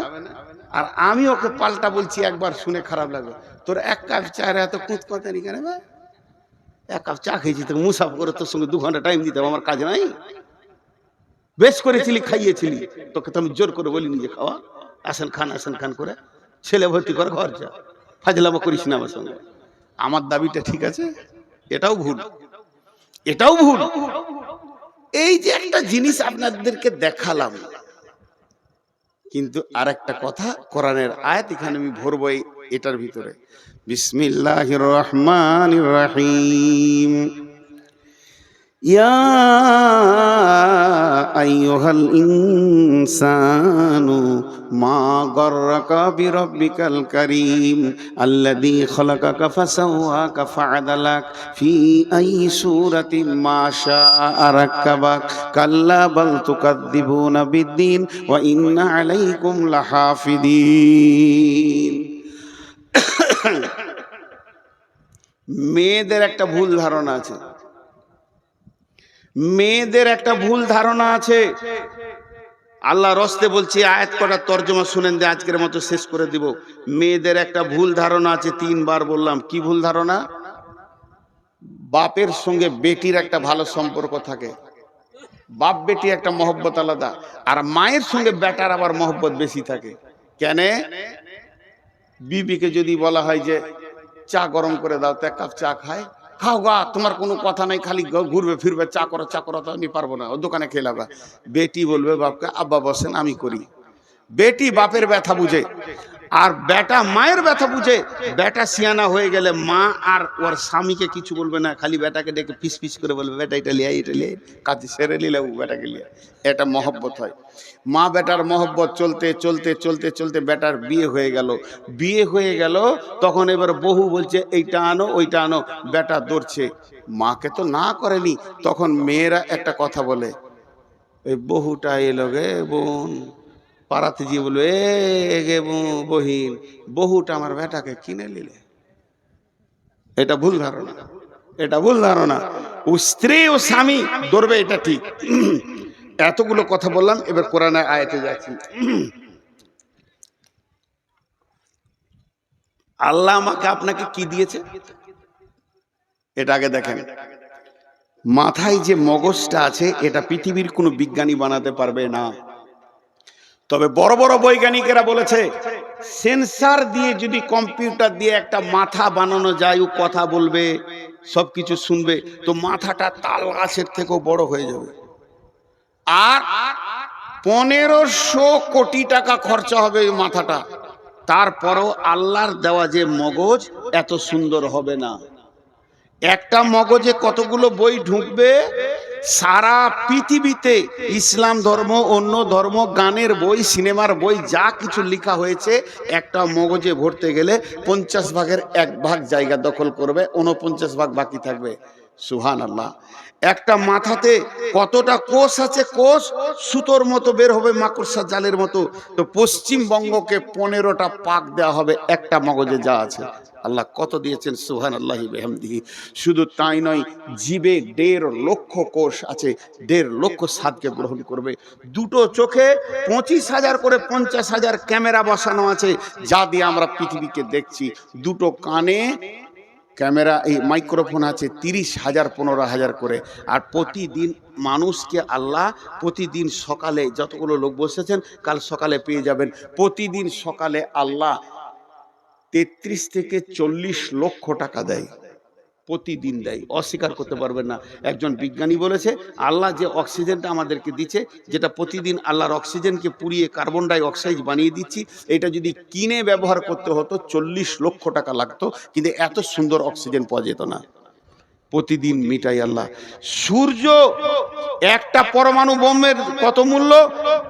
Speaker 1: আর আমি ওকে পাল্টা বলছি, একবার শুনে খারাপ লাগবে, তোর এক কাপ চায়ের এত কুঁতকুঁতানি কেন? এক কাপ চা খেয়েছি, তোকে মুসাফা করে তোর সঙ্গে 2 ঘন্টা টাইম দিতে হবে, আমার কাজ নাই? বেশ করেছিলি, খাইয়েছিলি, তোকে তো আমি জোর করে বলিনি যে খাওয়া, আসেন খান করে ছেলে ভর্তি করে ঘর যা, ফাজলামো করিস না আমার সঙ্গে। আমার দাবিটা ঠিক আছে? এটাও ভুল, এটাও ভুল। এই যে একটা জিনিস আপনাদেরকে দেখালাম, কিন্তু আর একটা কথা, কোরআনের আয়াত এখানে আমি ভরবো এটার ভিতরে। বিসমিল্লাহির রহমানির রহিম। ইয়া আইয়ুহাল ইনসানু মা গররাকা বিরাব্বিকাল কারীম আল্লাযী খালাকাকা ফাসাওয়াকা ফাআদালাক ফি আইয়ি সূরাতিন মা শাআ রাক্কাবাক কাল্লা বাল তুকাদ্দিবুনা বিদ্দীন ওয়া ইন্না আলাইকুম লাহাফিদিন। মেয়েদের একটা ভুল ধারণা আছে, মেয়েদের একটা ভুল ধারণা আছে। আল্লাহ রস্তে বলছি, আয়াত কটা তর্জমা শুনেন দিয়ে আজকের মতো শেষ করে দিব। মেয়েদের একটা ভুল ধারণা আছে, 3 বার বললাম। কি ভুল ধারণা? বাপের সঙ্গে বেটির একটা ভালো সম্পর্ক থাকে, বাপ বেটি একটা মহব্বত আলাদা, আর মায়ের সঙ্গে বেটার আবার মহব্বত বেশি থাকে। কেন? বিবিকে যদি বলা হয় যে চা গরম করে দাও, তো 1 কাপ চা খায়, খাও গা, তোমার কোনো কথা নাই, খালি ঘুরবে ফিরবে, চা করো তো আমি পারবো না, ও দোকানে খেয়ে লাগা। বেটি বলবে বাপকে, আব্বা বসেন আমি করি। বেটি বাপের ব্যথা বুঝে, আর বেটা মায়ের ব্যথা বুঝে। বেটা সিয়ানা হয়ে গেলে মা আর ওর স্বামীকে কিছু বলবে না, খালি বেটাকে ডেকে পিস পিস করে বলবে, বেটা এটা লিয়াই, এটা লিয়াই, কাজে সেরে নিলে বেটাকে লিয়া। এটা মহব্বত হয়। মা বেটার মহব্বত চলতে চলতে চলতে চলতে বেটার বিয়ে হয়ে গেল। বিয়ে হয়ে গেল, তখন এবার বহু বলছে এইটা আনো ওইটা আনো, বেটা দৌড়ছে, মাকে তো না করেনি। তখন মেয়েরা একটা কথা বলে, এই বহুটা এলো গে বোন, পাড়াতে গিয়ে বলবো, এ গে বহিন, বহুটা আমার বেটাকে কিনে নিলে। এটা ভুল ধারণা, এটা ভুল ধারণা। ও স্ত্রী ও স্বামী ধরবে, এটা ঠিক। এতগুলো কথা বললাম, এবার কোরআনের আয়াতে যাচ্ছি। আল্লাহ আমাকে আপনাকে কি দিয়েছে এটা আগে দেখেন। মাথায় যে মগজটা আছে, এটা পৃথিবীর কোনো বিজ্ঞানী বানাতে পারবে না। তবে বড় বড় বৈজ্ঞানিকেরা বলেছে, সেন্সার দিয়ে যদি কম্পিউটার দিয়ে একটা মাথা বানানো যায়, ও কথা বলবে, সবকিছু শুনবে, তো মাথাটা তাল গাছের থেকেও বড় হয়ে যাবে। আর 1500 কোটি টাকা খরচা হবে ওই মাথাটা, তারপরও আল্লাহর দেওয়া যে মগজ এত সুন্দর হবে না। একটা মগজে কতগুলো বই ঢুকবে, সারা পৃথিবীতে ইসলাম ধর্ম, অন্য ধর্ম, গানের বই, সিনেমার বই, যা কিছু লেখা হয়েছে, একটা মগজে ভরতে গেলে 50 ভাগের 1 ভাগ জায়গা দখল করবে, 49 ভাগ বাকি থাকবে। সুবহানাল্লাহ। একটা মাথাতে কতটা কোষ আছে, কোষ সুতোর মতো বের হবে, মাকড়সা জালের মতো। তো পশ্চিমবঙ্গকে 15টা পাক দেওয়া হবে একটা মগজে যা আছে। আল্লাহ কত দিয়েছেন, সুবহানাল্লাহি বিহামদিহি। শুধু তাই নয়, জীবে 1.5 লক্ষ কোষ আছে, 1.5 লক্ষ স্বাদকে গ্রহণ করবে। দুটো চোখে 25,000 করে 50,000 ক্যামেরা বসানো আছে, যা দিয়ে আমরা পৃথিবীকে দেখছি। দুটো কানে ক্যামেরা, এই মাইক্রোফোন আছে 30,000 15,000 করে। আর প্রতিদিন মানুষকে আল্লাহ, প্রতিদিন সকালে, যতগুলো লোক বসেছেন কাল সকালে পেয়ে যাবেন, প্রতিদিন সকালে আল্লাহ 33 থেকে 40 লক্ষ টাকা দেয়, প্রতিদিন দেয়, অস্বীকার করতে পারবেন না। একজন বিজ্ঞানী বলেছে, আল্লাহ যে অক্সিজেনটা আমাদেরকে দিচ্ছে, যেটা প্রতিদিন আল্লাহর অক্সিজেনকে পুড়িয়ে কার্বন ডাই অক্সাইড বানিয়ে দিচ্ছি, এটা যদি কিনে ব্যবহার করতে হতো 40 লক্ষ টাকা লাগতো, কিন্তু এত সুন্দর অক্সিজেন পাওয়া যেত না। প্রতিদিন মিটাই আল্লাহ। সূর্য, একটা পরমাণু বোমের কত মূল্য,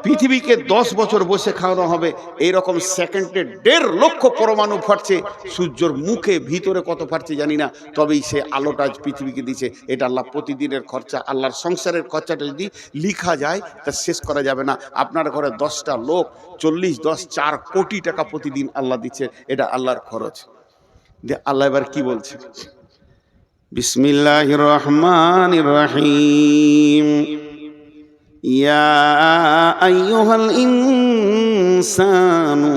Speaker 1: পৃথিবীকে 10 বছর বসে খাওয়ানো হবে। এইরকম সেকেন্ডে 1.5 লক্ষ পরমাণু ফাটছে, সূর্যর মুখে ভিতরে কত ফাটছে জানি না, তবেই সে আলোটা পৃথিবীকে দিচ্ছে। এটা আল্লাহ প্রতিদিনের খরচা। আল্লাহর সংসারের খরচাটা যদি লিখা যায় তা শেষ করা যাবে না। আপনার ঘরে 10টা লোক, 40 10 4 কোটি টাকা প্রতিদিন আল্লাহ দিচ্ছে, এটা আল্লাহর খরচ। আল্লাহ এবার কি বলছে, বিসমিল্লাহির রহমানির রহিম। ইয়া আইয়ুহাল ইনসানু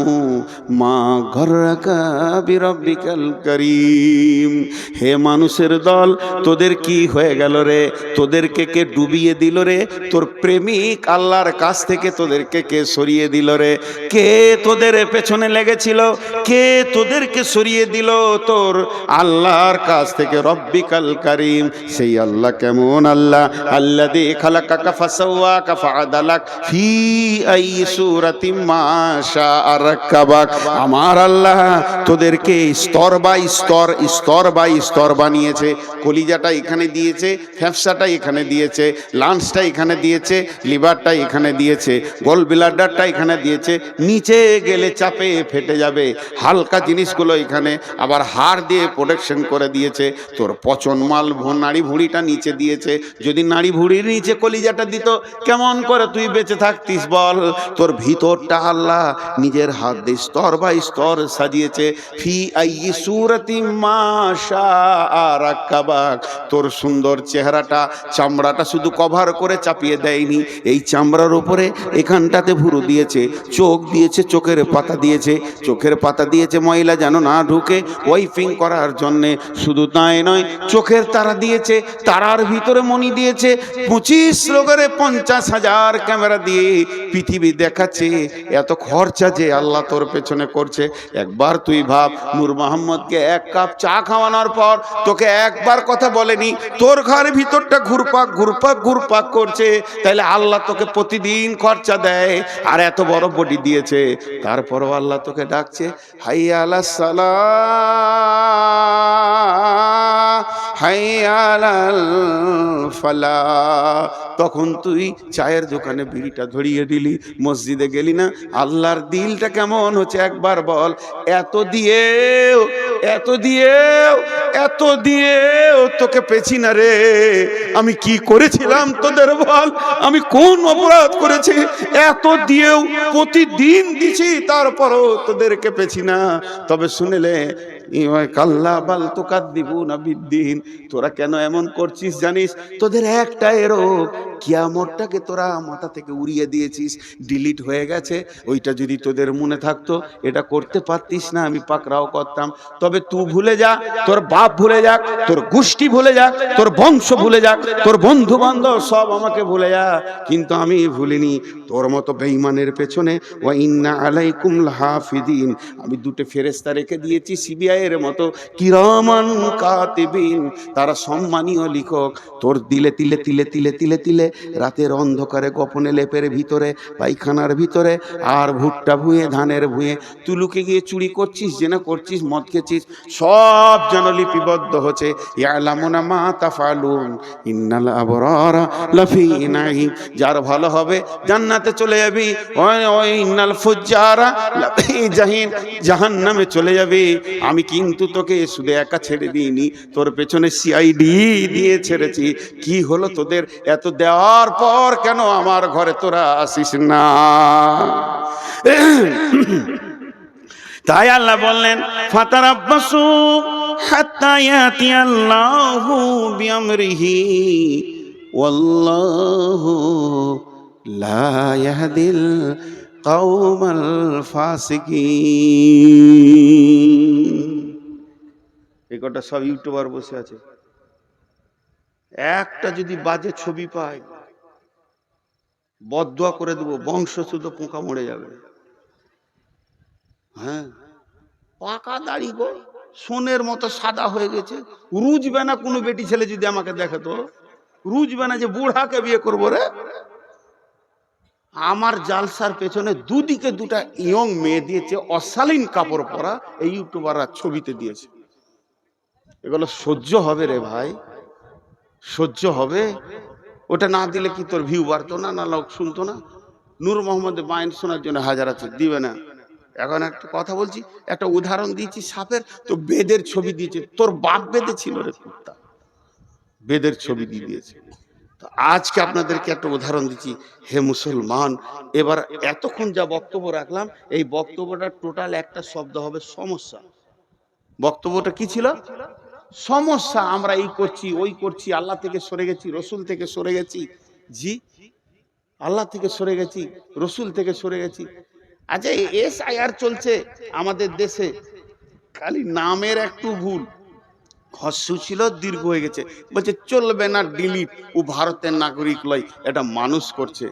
Speaker 1: মা গররাকা বিরাব্বিকাল কারীম। হে মানুষের দল, তোদের কি হয়ে গেল রে? তোদেরকে কে ডুবিয়ে দিল রে? তোর প্রেমিক আল্লাহর কাছ থেকে তোদেরকে কে সরিয়ে দিল রে? কে তোদের পেছনে লেগেছিল? কে তোদেরকে সরিয়ে দিল তোর আল্লাহর কাছ থেকে? রব্বিকাল কারীম, সেই আল্লাহ কেমন আল্লাহ? আল্লাযী খালাকাকা ফাসাওয়াকা ফাআদালাক ফি আই সূরাতিম মা শাআ রাক্কাবাক। আমার আল্লাহ তোদেরকে স্তর বাই স্তর, স্তর বাই স্তর বানিয়েছে। কলিজাটা এখানে দিয়েছে, ফ্যাফসাটা এখানে দিয়েছে, লাঞ্চটা এখানে দিয়েছে, লিভারটা এখানে দিয়েছে, গোল ব্লাডারটা এখানে দিয়েছে। নিচে গেলে চাপে ফেটে যাবে, হালকা জিনিসগুলো এখানে, আবার হাড় দিয়ে প্রোটেকশন করে দিয়েছে। তোর পচন মাল নাড়ি ভুঁড়িটা নিচে দিয়েছে। যদি নাড়ি ভুঁড়ির নিচে কলিজাটা দিত, কেমন করে তুই বেঁচে থাকতিস বল? তোর ভিতরটা আল্লাহ নিজের হাত দিয়ে স্তর বাই স্তর সাজিয়েছে। ফি আইয়ি সূরাতিম মা শাআ রাক্কাবাক। তোর সুন্দর চেহারাটা, চামড়াটা শুধু কভার করে চাপিয়ে দেয়নি, এই চামড়ার উপরে এখানটাতে ভুরু দিয়েছে, চোখ দিয়েছে, চোখের পাতা দিয়েছে, চোখের পাতা দিয়েছে ময়লা যেন না ঢুকে, ওয়াইপিং করার জন্যে। শুধু তাই নয়, চোখের তারা দিয়েছে, তারার ভিতরে মণি দিয়েছে। 25 লোকের 50,000 ক্যামেরা দিয়ে পৃথিবী দেখাচ্ছে। এত খরচা যে আল্লাহ তোর পেছনে করছে, একবার তুই ভাব। নূর মোহাম্মদকে 1 কাপ চা খাওয়ানোর পর তোকে একবার কথা বলেনি, তোর ঘরের ভিতরটা ঘুরপাক ঘুরপাক ঘুরপাক করছে। তাইলে আল্লাহ তোকে প্রতিদিন খরচা দেয়, আর এত বড় বডি দিয়েছে, তারপরও আল্লাহ তোকে ডাকছে, হাইয়া আলাস সালাহ, হাইয়া আলাল ফালাহ। তখন তুই চায়ের দোকানে বিড়িটা ধরিয়ে দিলি, মসজিদে গেলি না। আল্লাহর দিলটা কেমন হচ্ছে একবার বল। এত দিয়েও এত দিয়েও এত দিয়েও তোকে পেছি না রে। আমি কি করেছিলাম তোদের বল? আমি কোন অপরাধ করেছি? এত দিয়েও প্রতিদিন দিছি, তারপরও তোদেরকে পেছি না। তবে শুনেলে কাল্লা বাল তুকাদ্দিবুনা বিদ্দিন, তোরা কেন এমন করছিস জানিস? তোদের একটাই রোগ, কিয়ামতটাকে তোরা মাথা থেকে উড়িয়ে দিয়েছিস, ডিলিট হয়ে গেছে। ওইটা যদি তোদের মনে থাকতো এটা করতে পারতিস না, আমি পাকড়াও করতাম। তবে তুই ভুলে যা, তোর বাপ ভুলে যাক, তোর গোষ্ঠী ভুলে যাক, তোর বংশ ভুলে যাক, তোর বন্ধু বান্ধব সব আমাকে ভুলে যা, কিন্তু আমি ভুলিনি তোর মতো বেঈমানের পেছনে। ওয়া ইন্না আলাইকুম লাহাফিদিন, আমি দুটো ফেরেশতা রেখে দিয়েছি সিবিআই এর মতো, কিরামান কাতিবিন, তারা সম্মানীয় লিখক। তোর দিলে তিলে তিলে তিলে তিলে তিলে রাতের অন্ধকারে গোপনে লেপের ভিতরে, পায়খানার ভিতরে, আর ভুট্টা ভুঁয়ে ধানের ভুঁয়ে তুলুকে গিয়ে চুরি করছিস, জেনা করছিস, মদ খেয়েছিস, সব যেন লিপিবদ্ধ হচ্ছে। ইয়ালামুনা মা তাফালুন ইন্নাল আবরারা লাফি নাঈম, যার ভালো হবে জান্নাতে চলে যাবি, ওই ইন্নাল ফুজ্জারা লাফি জাহিম, জাহান্নামে চলে যাবি। আমি কিন্তু তোকে শুধু একা ছেড়ে দিইনি, তোর পেছনে সিআইডি দিয়ে ছেড়েছি। কি হলো তোদের? এত দেওয়ার পর কেন আমার ঘরে তোরা আসিস না? তাই আল্লাহ বললেন ফাতারাব্বাসু হাত্তা ইয়াতিয়াল্লাহু বিআমরিহি ওয়াল্লাহু লা ইয়াহদিল কাওমাল ফাসিকিন। এই কটা সব ইউটিউবার বসে আছে, একটা যদি বাজে ছবি পায় বদদুয়া করে দেবো, বংশ শুধু পোকা মরে যাবে। হ্যাঁ, পাকা দাড়ি গো, সোনের মতো সাদা হয়ে গেছে, রুজবে না। কোনো বেটি ছেলে যদি আমাকে দেখে তো রুজবে না যে বুড়াকে বিয়ে করবো রে। আমার জালসার পেছনে দুদিকে দুটা ইয়ং মেয়ে দিয়েছে, অশালীন কাপড় পরা, এই ইউটিউবাররা ছবিতে দিয়েছে। এগুলো সহ্য হবে রে ভাই? সহ্য হবে? ওটা না দিলে কি তোর ভিউ বাড়তো না? না লোক শুনতো না? নূর মোহাম্মদের বায়ান শোনার জন্য হাজার আছে, দিবে না। এখন একটা কথা বলছি, একটা উদাহরণ দিয়েছি সাপের, তো বেদের ছবি দিয়েছে। তোর বাপ বেদে ছিল রে কুত্তা, বেদের ছবি দিয়ে দিয়েছে। তো আজকে আপনাদেরকে একটা উদাহরণ দিচ্ছি, হে মুসলমান। এবার এতক্ষণ যা বক্তব্য রাখলাম, এই বক্তব্যটা টোটাল একটা শব্দ হবে সমস্যা। বক্তব্যটা কি ছিল? সমস্যা। আমরা এই করছি, ওই করছি, আল্লাহ থেকে সরে গেছি, রসুল থেকে সরে গেছি। জি, আল্লাহ থেকে সরে গেছি, রসুল থেকে সরে গেছি। আচ্ছা, SIR চলছে আমাদের দেশে, খালি নামের একটু ভুল, হস্য ছিল দীর্ঘ হয়ে গেছে, বলছে চলবে না, ডিলিট। ও ভারতের নাগরিক লয়, এটা মানুষ করছে।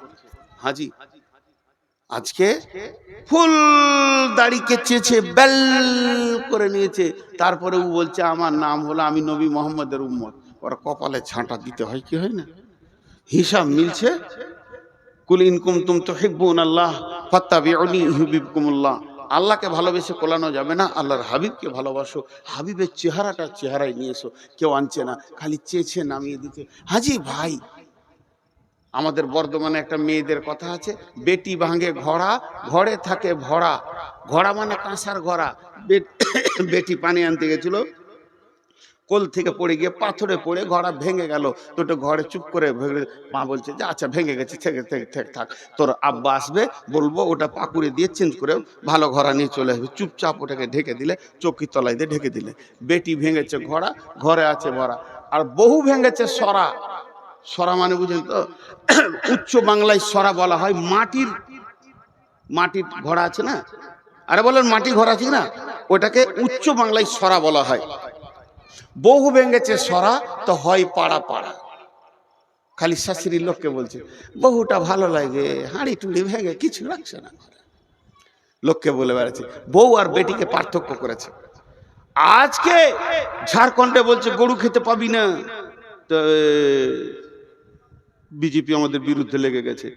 Speaker 1: হাজি আজকে ফুল দাড়ি কেচেছে, বেল করে নিয়েছে, তারপরে ও বলছে আমার নাম হলো, আমি নবী মোহাম্মদের উম্মত। ওরা কপালে ছাঁটা দিতে হয় কি হয় না? হিসাব মিলছে। কুল ইন কুনতুম তুহিব্বুনাল্লাহ ফাত্তাবিউনি ইউহিব্বুকুমুল্লাহ। আল্লাহকে ভালোবেসে কোলানো যাবে না, আল্লাহর হাবিবকে ভালোবাসো। হাবিবের চেহারায় নিয়ে এসো। কেউ আনছে না, খালি চেয়েছে নামিয়ে দিতে। হাজি ভাই, আমাদের বর্ধমানে একটা মেয়েদের কথা আছে, বেটি ভাঙে ঘোড়া, ঘরে থাকে ভরা। ঘোড়া মানে কাঁসার ঘোড়া। বেটি পানি আনতে গেছিল, কোল থেকে পড়ে গিয়ে পাথরে পড়ে ঘোড়া ভেঙে গেল। তো ঘরে চুপ করে মা বলছে যে আচ্ছা ভেঙে গেছে, থেকে থাক, তোর আব্বা আসবে, বলবো ওটা পাকুড়ে দিয়ে চেঞ্জ করে ভালো ঘোড়া নিয়ে চলে আসবে। চুপচাপ ওটাকে ঢেকে দিলে, চৌকির তলায় দিয়ে ঢেকে দিলে। বেটি ভেঙেছে ঘোড়া, ঘরে আছে ভরা। আর বহু ভেঙেছে সরা। সরা মানে বুঝেন তো? উচ্চ বাংলায় সরা বলা হয় মাটির ঘোড়া আছে না? আরে বলেন মাটি ঘোড়া আছে না, ওটাকে উচ্চ বাংলায় সরা বলা হয়। বহু ভেঙেছে সরা, তো হয় পাড়া পাড়া। খালি শাশুড়ির লোককে বলছে বহুটা ভালো লাগে, হাঁড়ি টুড়ি ভেঙে কিছু রাখছে না, লোককে বলে বেড়াচ্ছে। বউ আর বেটিকে পার্থক্য করেছে। আজকে ঝাড়খণ্ডে বলছে গরু খেতে পাবি না, তো বিজেপি আমাদের বিরুদ্ধে লেগে গেছে।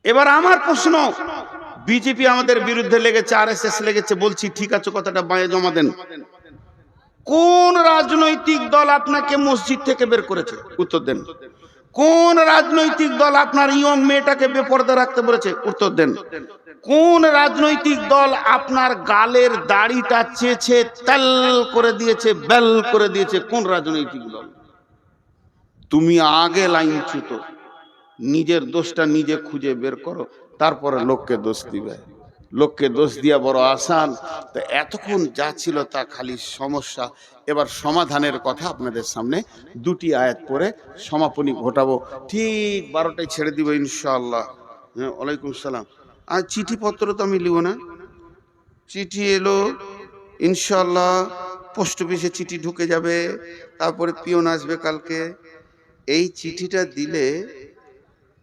Speaker 1: এবার আমার প্রশ্ন, বিজেপি আমাদের বিরুদ্ধে লেগেছে, RSS লেগেছে, বলছি ঠিক আছে, কথাটা বাঁয়ে জমা দেন। কোন রাজনৈতিক দল আপনাকে মসজিদ থেকে বের করেছে? উত্তর দেন। কোন রাজনৈতিক দল আপনার ইয়ং মেয়েটাকে বেপরদা রাখতে বলেছে? উত্তর দেন। কোন রাজনৈতিক দল আপনার গালের দাড়িটা চেঁচে তেল করে দিয়েছে, বেল করে দিয়েছে? কোন রাজনৈতিক দল? তুমি আগে লাইনচ্যুত, নিজের দোষটা নিজে খুঁজে বের করো, তারপরে লোককে দোষ দিবে। লোককে দোষ দিয়া বড় আসান। তো এতক্ষণ যা ছিল তা খালি সমস্যা। এবার সমাধানের কথা আপনাদের সামনে দুটি আয়াত পড়ে সমাপনী ঘটাবো। ঠিক 12টায় ছেড়ে দিব ইনশাআল্লাহ। হ্যাঁ, ওয়ালাইকুম সালাম। আর চিঠিপত্র তো আমি লিব না, চিঠি এলো ইনশাআল্লাহ, পোস্ট অফিসে চিঠি ঢুকে যাবে, তারপরে পিয়ন আসবে কালকে। এই চিঠিটা দিলে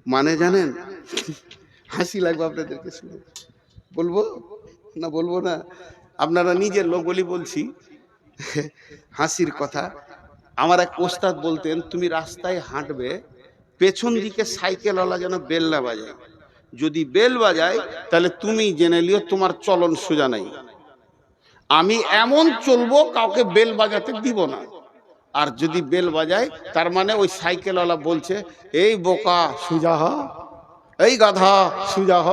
Speaker 1: মানে জানেন, হাসি লাগবে আপনাদেরকে শুনে। বলবো না বলবো না? আপনারা নিজের লোক বলি বলছি, হাসির কথা। আমার এক ওস্তাদ বলতেন, তুমি রাস্তায় হাঁটবে, পেছন দিকে সাইকেলওয়ালা যেন বেল না বাজায়। যদি বেল বাজায় তাহলে তুমি জেনে লিও তোমার চলন সোজা নাই। আমি এমন চলবো কাউকে বেল বাজাতে দিব না। আর যদি বেল বাজায় তার মানে ওই সাইকেলওয়ালা বলছে, এই বোকা সোজা হ, এই গাধা সোজা হ।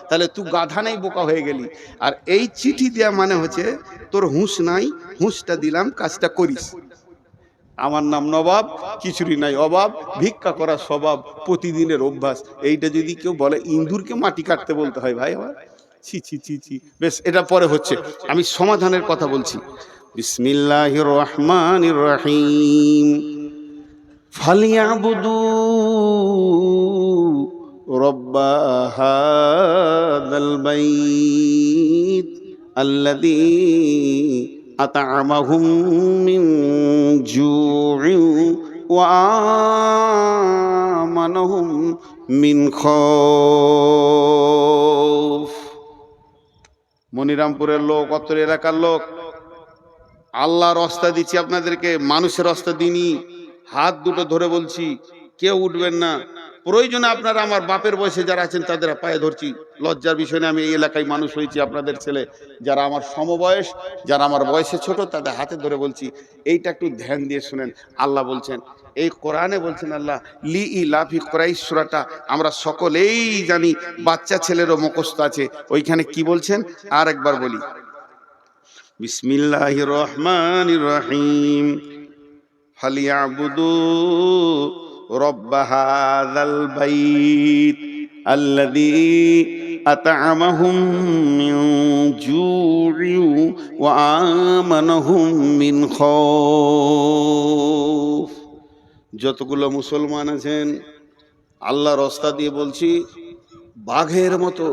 Speaker 1: তাহলে তুই গাধা নেই, বোকা হয়ে গেলি। আর এই চিঠি দেয়া মানে হচ্ছে তোর হুঁশ নাই, হুঁশটা দিলাম, কাজটা করিস। আমার নাম নবাব, কিছুরই নাই অভাব, ভিক্ষা করা স্বভাব, প্রতিদিনের অভ্যাস। এইটা যদি কেউ বলে, ইন্দুরকে মাটি কাটতে বলতে হয় ভাই আমার? ছি ছি ছি ছি। বেশ, এটা পরে হচ্ছে, আমি সমাধানের কথা বলছি। বিসমিল্লাহির রহমানির রহিম। ফালিয়াবুদু রব্বা হাযাল বাইত আল্লাযী আত'আমাহুম মিন জু'ইন ওয়া আমানাহুম মিন খাউফ। মনিরামপুরের লোক, অত্র এলাকার লোক, আল্লাহর রাস্তা দিচ্ছি আপনাদেরকে, মানুষের রাস্তা দিনি। হাত দুটো ধরে বলছি, কেউ উঠবেন না। প্রয়োজনে আপনারা আমার বাপের বয়সে যারা আছেন তাদের পায়ে ধরছি। লজ্জার বিষয় না, আমি এই এলাকায় মানুষ হয়েছি, আপনাদের ছেলে। যারা আমার সমবয়স, যারা আমার বয়সে ছোট, তাদের হাতে ধরে বলছি, এইটা একটু ধ্যান দিয়ে শুনেন। আল্লাহ বলছেন, এই কোরআনে বলছেন আল্লাহ, লি ইলাফি কুরাইশ সূরাটা আমরা সকলেই জানি, বাচ্চা ছেলেরও মুখস্থ আছে। ওইখানে কি বলছেন আর একবার বলি। বিসমিল্লাহির রহমানির রহিম। ফালিয়াবুদু রব্ব হাযাল বাইত আল্লাযী আত'আমাহুম মিন জু'ইন ওয়া আমানাহুম মিন খাউফ। যতগুলো মুসলমান আছেন, আল্লাহর রাস্তা দিয়ে বলছি, বাঘের মতো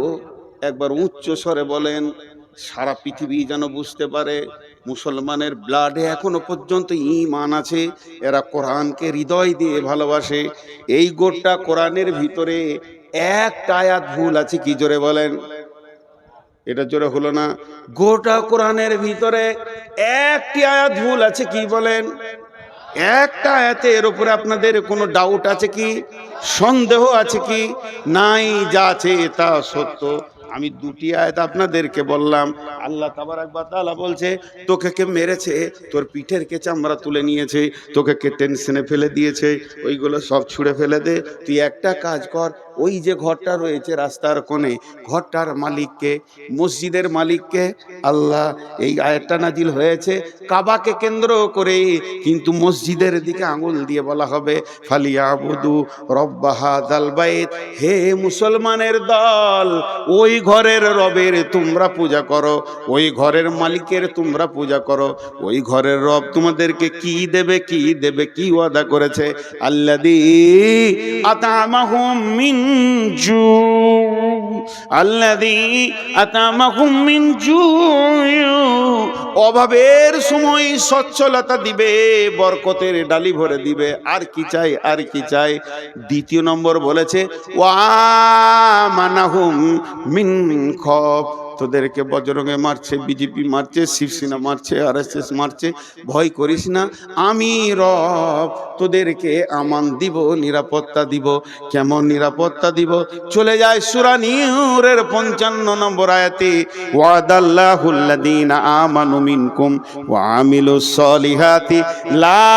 Speaker 1: একবার উচ্চ স্বরে বলেন, সারা পৃথিবী যেন বুঝতে পারে মুসলমানের ব্লাডে এখনো পর্যন্ত ঈমান আছে। এরা কোরআনকে হৃদয় দিয়ে ভালোবাসে। এই গোটা কোরআনের ভিতরে একটা আয়াত ভুল আছে কি? জোরে বলেন। এটা জোরে হলো না। গোটা কোরআনের ভিতরে একটি আয়াত ভুল আছে কি? বলেন। একটা আয়াতে। এর উপরে আপনাদের কোনো ডাউট আছে কি? সন্দেহ আছে কি? নাই, যা আছে তা সত্য। আমি দুটি আয়াত আপনাদেরকে বললাম। আল্লাহ তাবারাক ওয়া তাআলা বলছে, তোকে কে মেরেছে, তোর পিঠের কে চামড়া তুলে নিয়েছে, তোকে কে টেনশনে ফেলে দিয়েছে, ওইগুলো সব ছুঁড়ে ফেলে দে। তুই একটা কাজ কর, ওই যে ঘরটা রয়েছে রাস্তার কোণে, ঘরটার মালিককে, মসজিদের মালিককে। আল্লাহ এই আয়াতটা নাজিল হয়েছে কাবাকে কেন্দ্র করে, কিন্তু মসজিদের দিকে আঙুল দিয়ে বলা হবে, ফালিয়াবুদু রব্ব হাযাল বাইত। হে মুসলমানের দল, ওই ঘরের রবের তোমরা পূজা করো, ওই ঘরের মালিকের তোমরা পূজা করো। ওই ঘরের রব তোমাদেরকে কি দেবে, কি দেবে, কি ওয়াদা করেছে? আল্লাযী আত'আমাহুম মিন জু', আল্লাযী আত'আমাহুম মিন জু'। অভাবের সময় সচ্ছলতা দিবে, বরকতের ডালি ভরে দিবে। আর কি চাই, আর কি চাই? দ্বিতীয় নম্বর বলেছে, ওয়া আমানাহুম মিন খাউফ। তোদেরকে বজরঙ্গে মারছে, বিজেপি মারছে, শিবসেনা মারছে, RSS মারছে, ভয় করিস না, আমি রব তোদেরকে আমান দিব, নিরাপত্তা দিব। কেমন নিরাপত্তা দিব? চলে যায় সূরা নূরের 55 নম্বর আয়াতে, ওয়াদাল্লাহুল্লাযীনা আমানু মিনকুম ওয়া আমিলুস সলিহাতি লা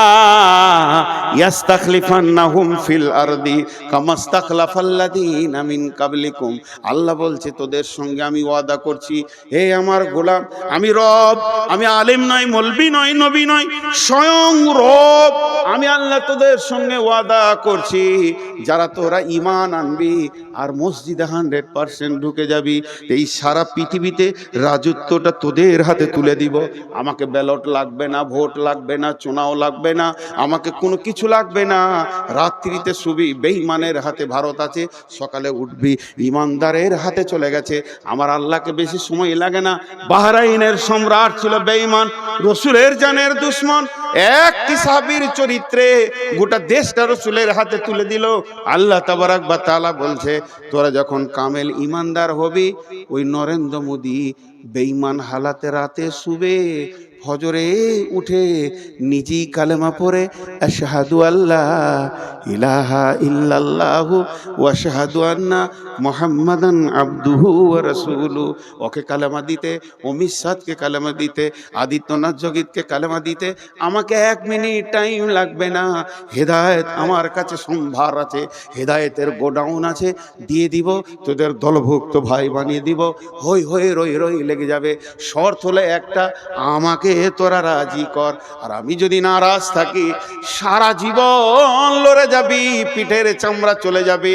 Speaker 1: ইয়াস্তাখলিফান্নাহুম ফিল আরদি কামাস্তাখলাফাল্লাযীনা মিন কাবলিকুম। আল্লাহ বলছে তোদের সঙ্গে আমি ওয়াদা করছি, হে আমার গোলাম, আমি রব, আমি আলেম নয়, মৌলবি নয়, নবী নয়, স্বয়ং রব, আমি আল্লাহ তোদের সঙ্গে ওয়াদা করছি, যারা তোরা ঈমান আনবি আর মসজিদে 100% ঢুকে যাবি, এই সারা পৃথিবীতে রাজত্বটা তোদের হাতে তুলে দিব। আমাকে ব্যালট লাগবে না, ভোট লাগবে না, চুনাও লাগবে না, আমাকে কোনো কিছু লাগবে না। রাত্রিতে শুবি বেঈমানের হাতে, ভারত আছে, সকালে উঠবি ইমানদারের হাতে চলে গেছে। আমার আল্লাহকে বেশি সময় লাগে না। বাহরাইনের সম্রাট ছিল বেঈমান, রসুলের জানের দুশ্মন, একটি সাহাবীর চরিত্রে গোটা দেশটা রসুলের হাতে তুলে দিল। আল্লাহ তাবারাক ওয়া তাআলা বলছে, তোরা যখন কামেল ইমানদার হবি, ওই নরেন্দ্র মোদী বেঈমান হালাতে রাতে শুবে, ফজরে উঠে নিজেই কালেমা পড়ে আশহাদু আল্লা ইলাহা ইল্লাল্লাহু ওয়া আশহাদু আন্না মুহাম্মাদান আবদুহু ওয়া রাসূলুহু, ওকে কালেমা দিতে, অমিত সাদকে কালেমা দিতে, আদিত্যনাথ জগিতকে কালেমা দিতে আমাকে 1 মিনিট টাইম লাগবে না। হেদায়েত আমার কাছে সম্ভার আছে, হেদায়েতের গোডাউন আছে, দিয়ে দিব, তোদের দলভুক্ত ভাই বানিয়ে দিব। হই হই রই রই লেগে যাবে। শর্ত হলো একটা, আমাকে তোরা রাজি কর। আর আমি যদি নারাজ থাকি, সারা জীবন লড়ে যাবি, পিঠের চামড়া চলে যাবে,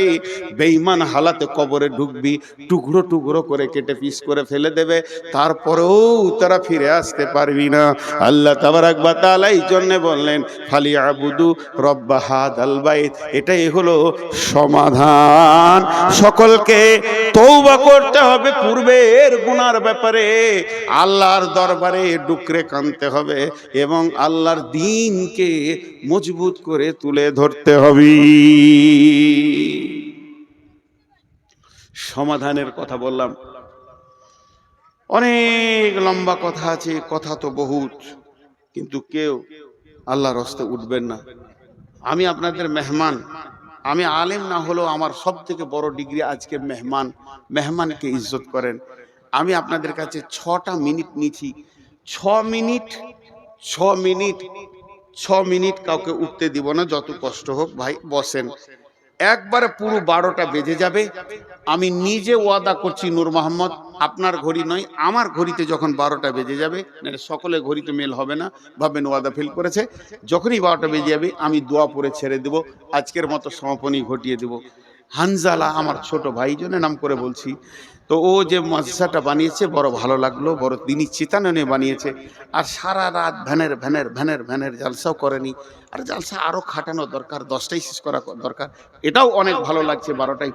Speaker 1: বেঈমান হালাতে কবরে ঢুকবি, টুকরো টুকরো করে কেটে পিস করে ফেলে দেবে, তারপরেও তারা ফিরে আসতে পারবি না। আল্লাহ তাবারাক ওয়া তাআলা এই জন্য বললেন, ফালিয়াবুদু রব্ব হাযাল বাইত। এটাই হলো সমাধান। সকলকে তওবা করতে হবে পূর্বের গুনার ব্যাপারে, আল্লাহর দরবারে ডুকরে কাঁদতে হবে এবং আল্লাহর দ্বীনকে মজবুত করে তুলে ধরতে হবে। সমাধানের কথা বললাম, অনেক লম্বা কথা আছে, কথা তো বহুত, কিন্তু কেউ আল্লাহর রাস্তায় উঠবেন না। আমি আপনাদের মেহমান, আমি আলেম না হলেও আমার সব থেকে বড় ডিগ্রি আজকে মেহমান। মেহমানকে ইজ্জত করেন। আমি আপনাদের কাছে 6টা মিনিট নিয়েছি। 6 মিনিট কাউকে উঠতে দিব না, যত কষ্ট হোক। ভাই বসেন, একবারে পুরো 12টা বেজে যাবে। আমি নিজে ওয়াদা করছি, নূর মোহাম্মদ, আপনার ঘড়ি নয়, আমার ঘড়িতে যখন 12টা বেজে যাবে, সকলের ঘড়িতে মেল হবে না, ভাববেন ওয়াদা ফেল করেছে। যখনই 12টা বেজে যাবে আমি দোয়া পড়ে ছেড়ে দেব, আজকের মতো সমাপনী ঘটিয়ে দেব। হানজালা আমার ছোট ভাই, জন্য নাম করে বলছি। তো ও যে মাদ্রাসাটা বানিয়েছে বড় ভালো লাগলো, বড় দিনী চেতনা বানিয়েছে। আর সারা রাত ভ্যানের জালসাও করেনি। আর জালসা আরও খাটানো দরকার, 10টাই শেষ করা দরকার। এটাও অনেক ভালো লাগছে 12টায়।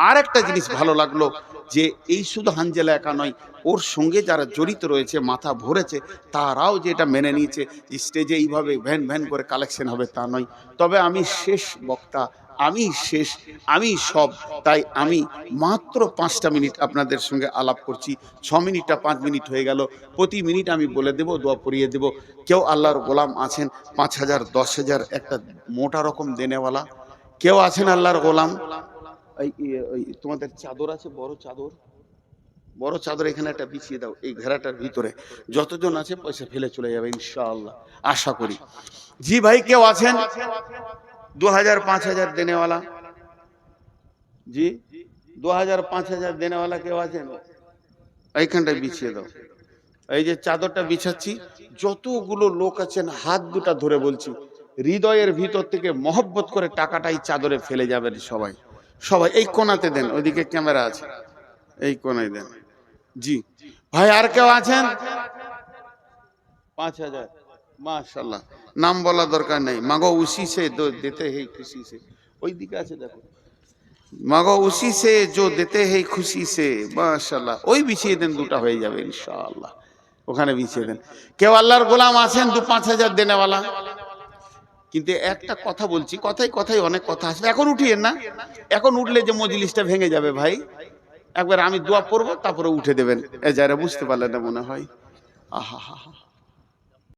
Speaker 1: আর একটা জিনিস ভালো লাগলো যে এই শুধু হানজালা একা নয়, ওর সঙ্গে যারা জড়িত রয়েছে, মাথা ভরেছে, তারাও যে এটা মেনে নিয়েছে যে স্টেজে এইভাবে ভ্যান করে কালেকশন হবে তা নয়। তবে আমি শেষ বক্তা, আমি শেষ, আমি সব, তাই আমি মাত্র 5টা মিনিট আপনাদের সঙ্গে আলাপ করছি। 6 মিনিটটা 5 মিনিট হয়ে গেল। প্রতি মিনিট আমি বলে দেব, দোয়া পড়িয়ে দেব। কেউ আল্লাহর গোলাম আছেন 5,000 10,000 একটা মোটা রকম দেনেওয়ালা? কেউ আছেন আল্লাহর গোলাম? এই তোমাদের চাদর আছে, বড় চাদর এখানে একটা বিছিয়ে দাও, এই ঘেরাটার ভিতরে যতজন আছে পয়সা ফেলে চলে যাবে ইনশাআল্লাহ, আশা করি। জি ভাই, কেউ আছেন 2000 5000 দেনেওয়ালা? জি 2000 5000 দেনেওয়ালা কেউ আছেন? এইখানটায় বিছিয়ে দাও। এই যে চাদরটা বিছাচ্ছি, যতগুলো লোক আছেন হাত দুটা ধরে বলছি, হৃদয়ের ভিতর থেকে মহব্বত করে টাকাটাই চাদরে ফেলে যাবেন সবাই। সবাই এই কোণাতে দেন, ওইদিকে ক্যামেরা আছে, এই কোণায় দেন। জি ভাই, আর কেউ আছেন? 5000, মাশাআল্লাহ। নাম বলা দরকার নেই। মাগো উসি সে দেতে হে খুশি সে, ওই দিকে আছে দেখো, মাগো উসি সে जो देते हैं खुशी से, মাশাআল্লাহ। ওই বিছিয়ে দেন, দুটা হয়ে যাবে ইনশাআল্লাহ, ওখানে বিছিয়ে দেন। কেউ আল্লাহর গোলাম আছেন 2-5 হাজার দেনেওয়ালা? কিন্তু একটা কথা বলছি, কথাই কথাই অনেক কথা আসবে, এখন উঠিয়েন না। এখন উঠলে যে মজলিসটা ভেঙে যাবে ভাই, একবার আমি দোয়া পড়বো, তারপরে উঠে দেবেন। এ যারা বুঝতে পারলেন না মনে হয়। আহা হা হা।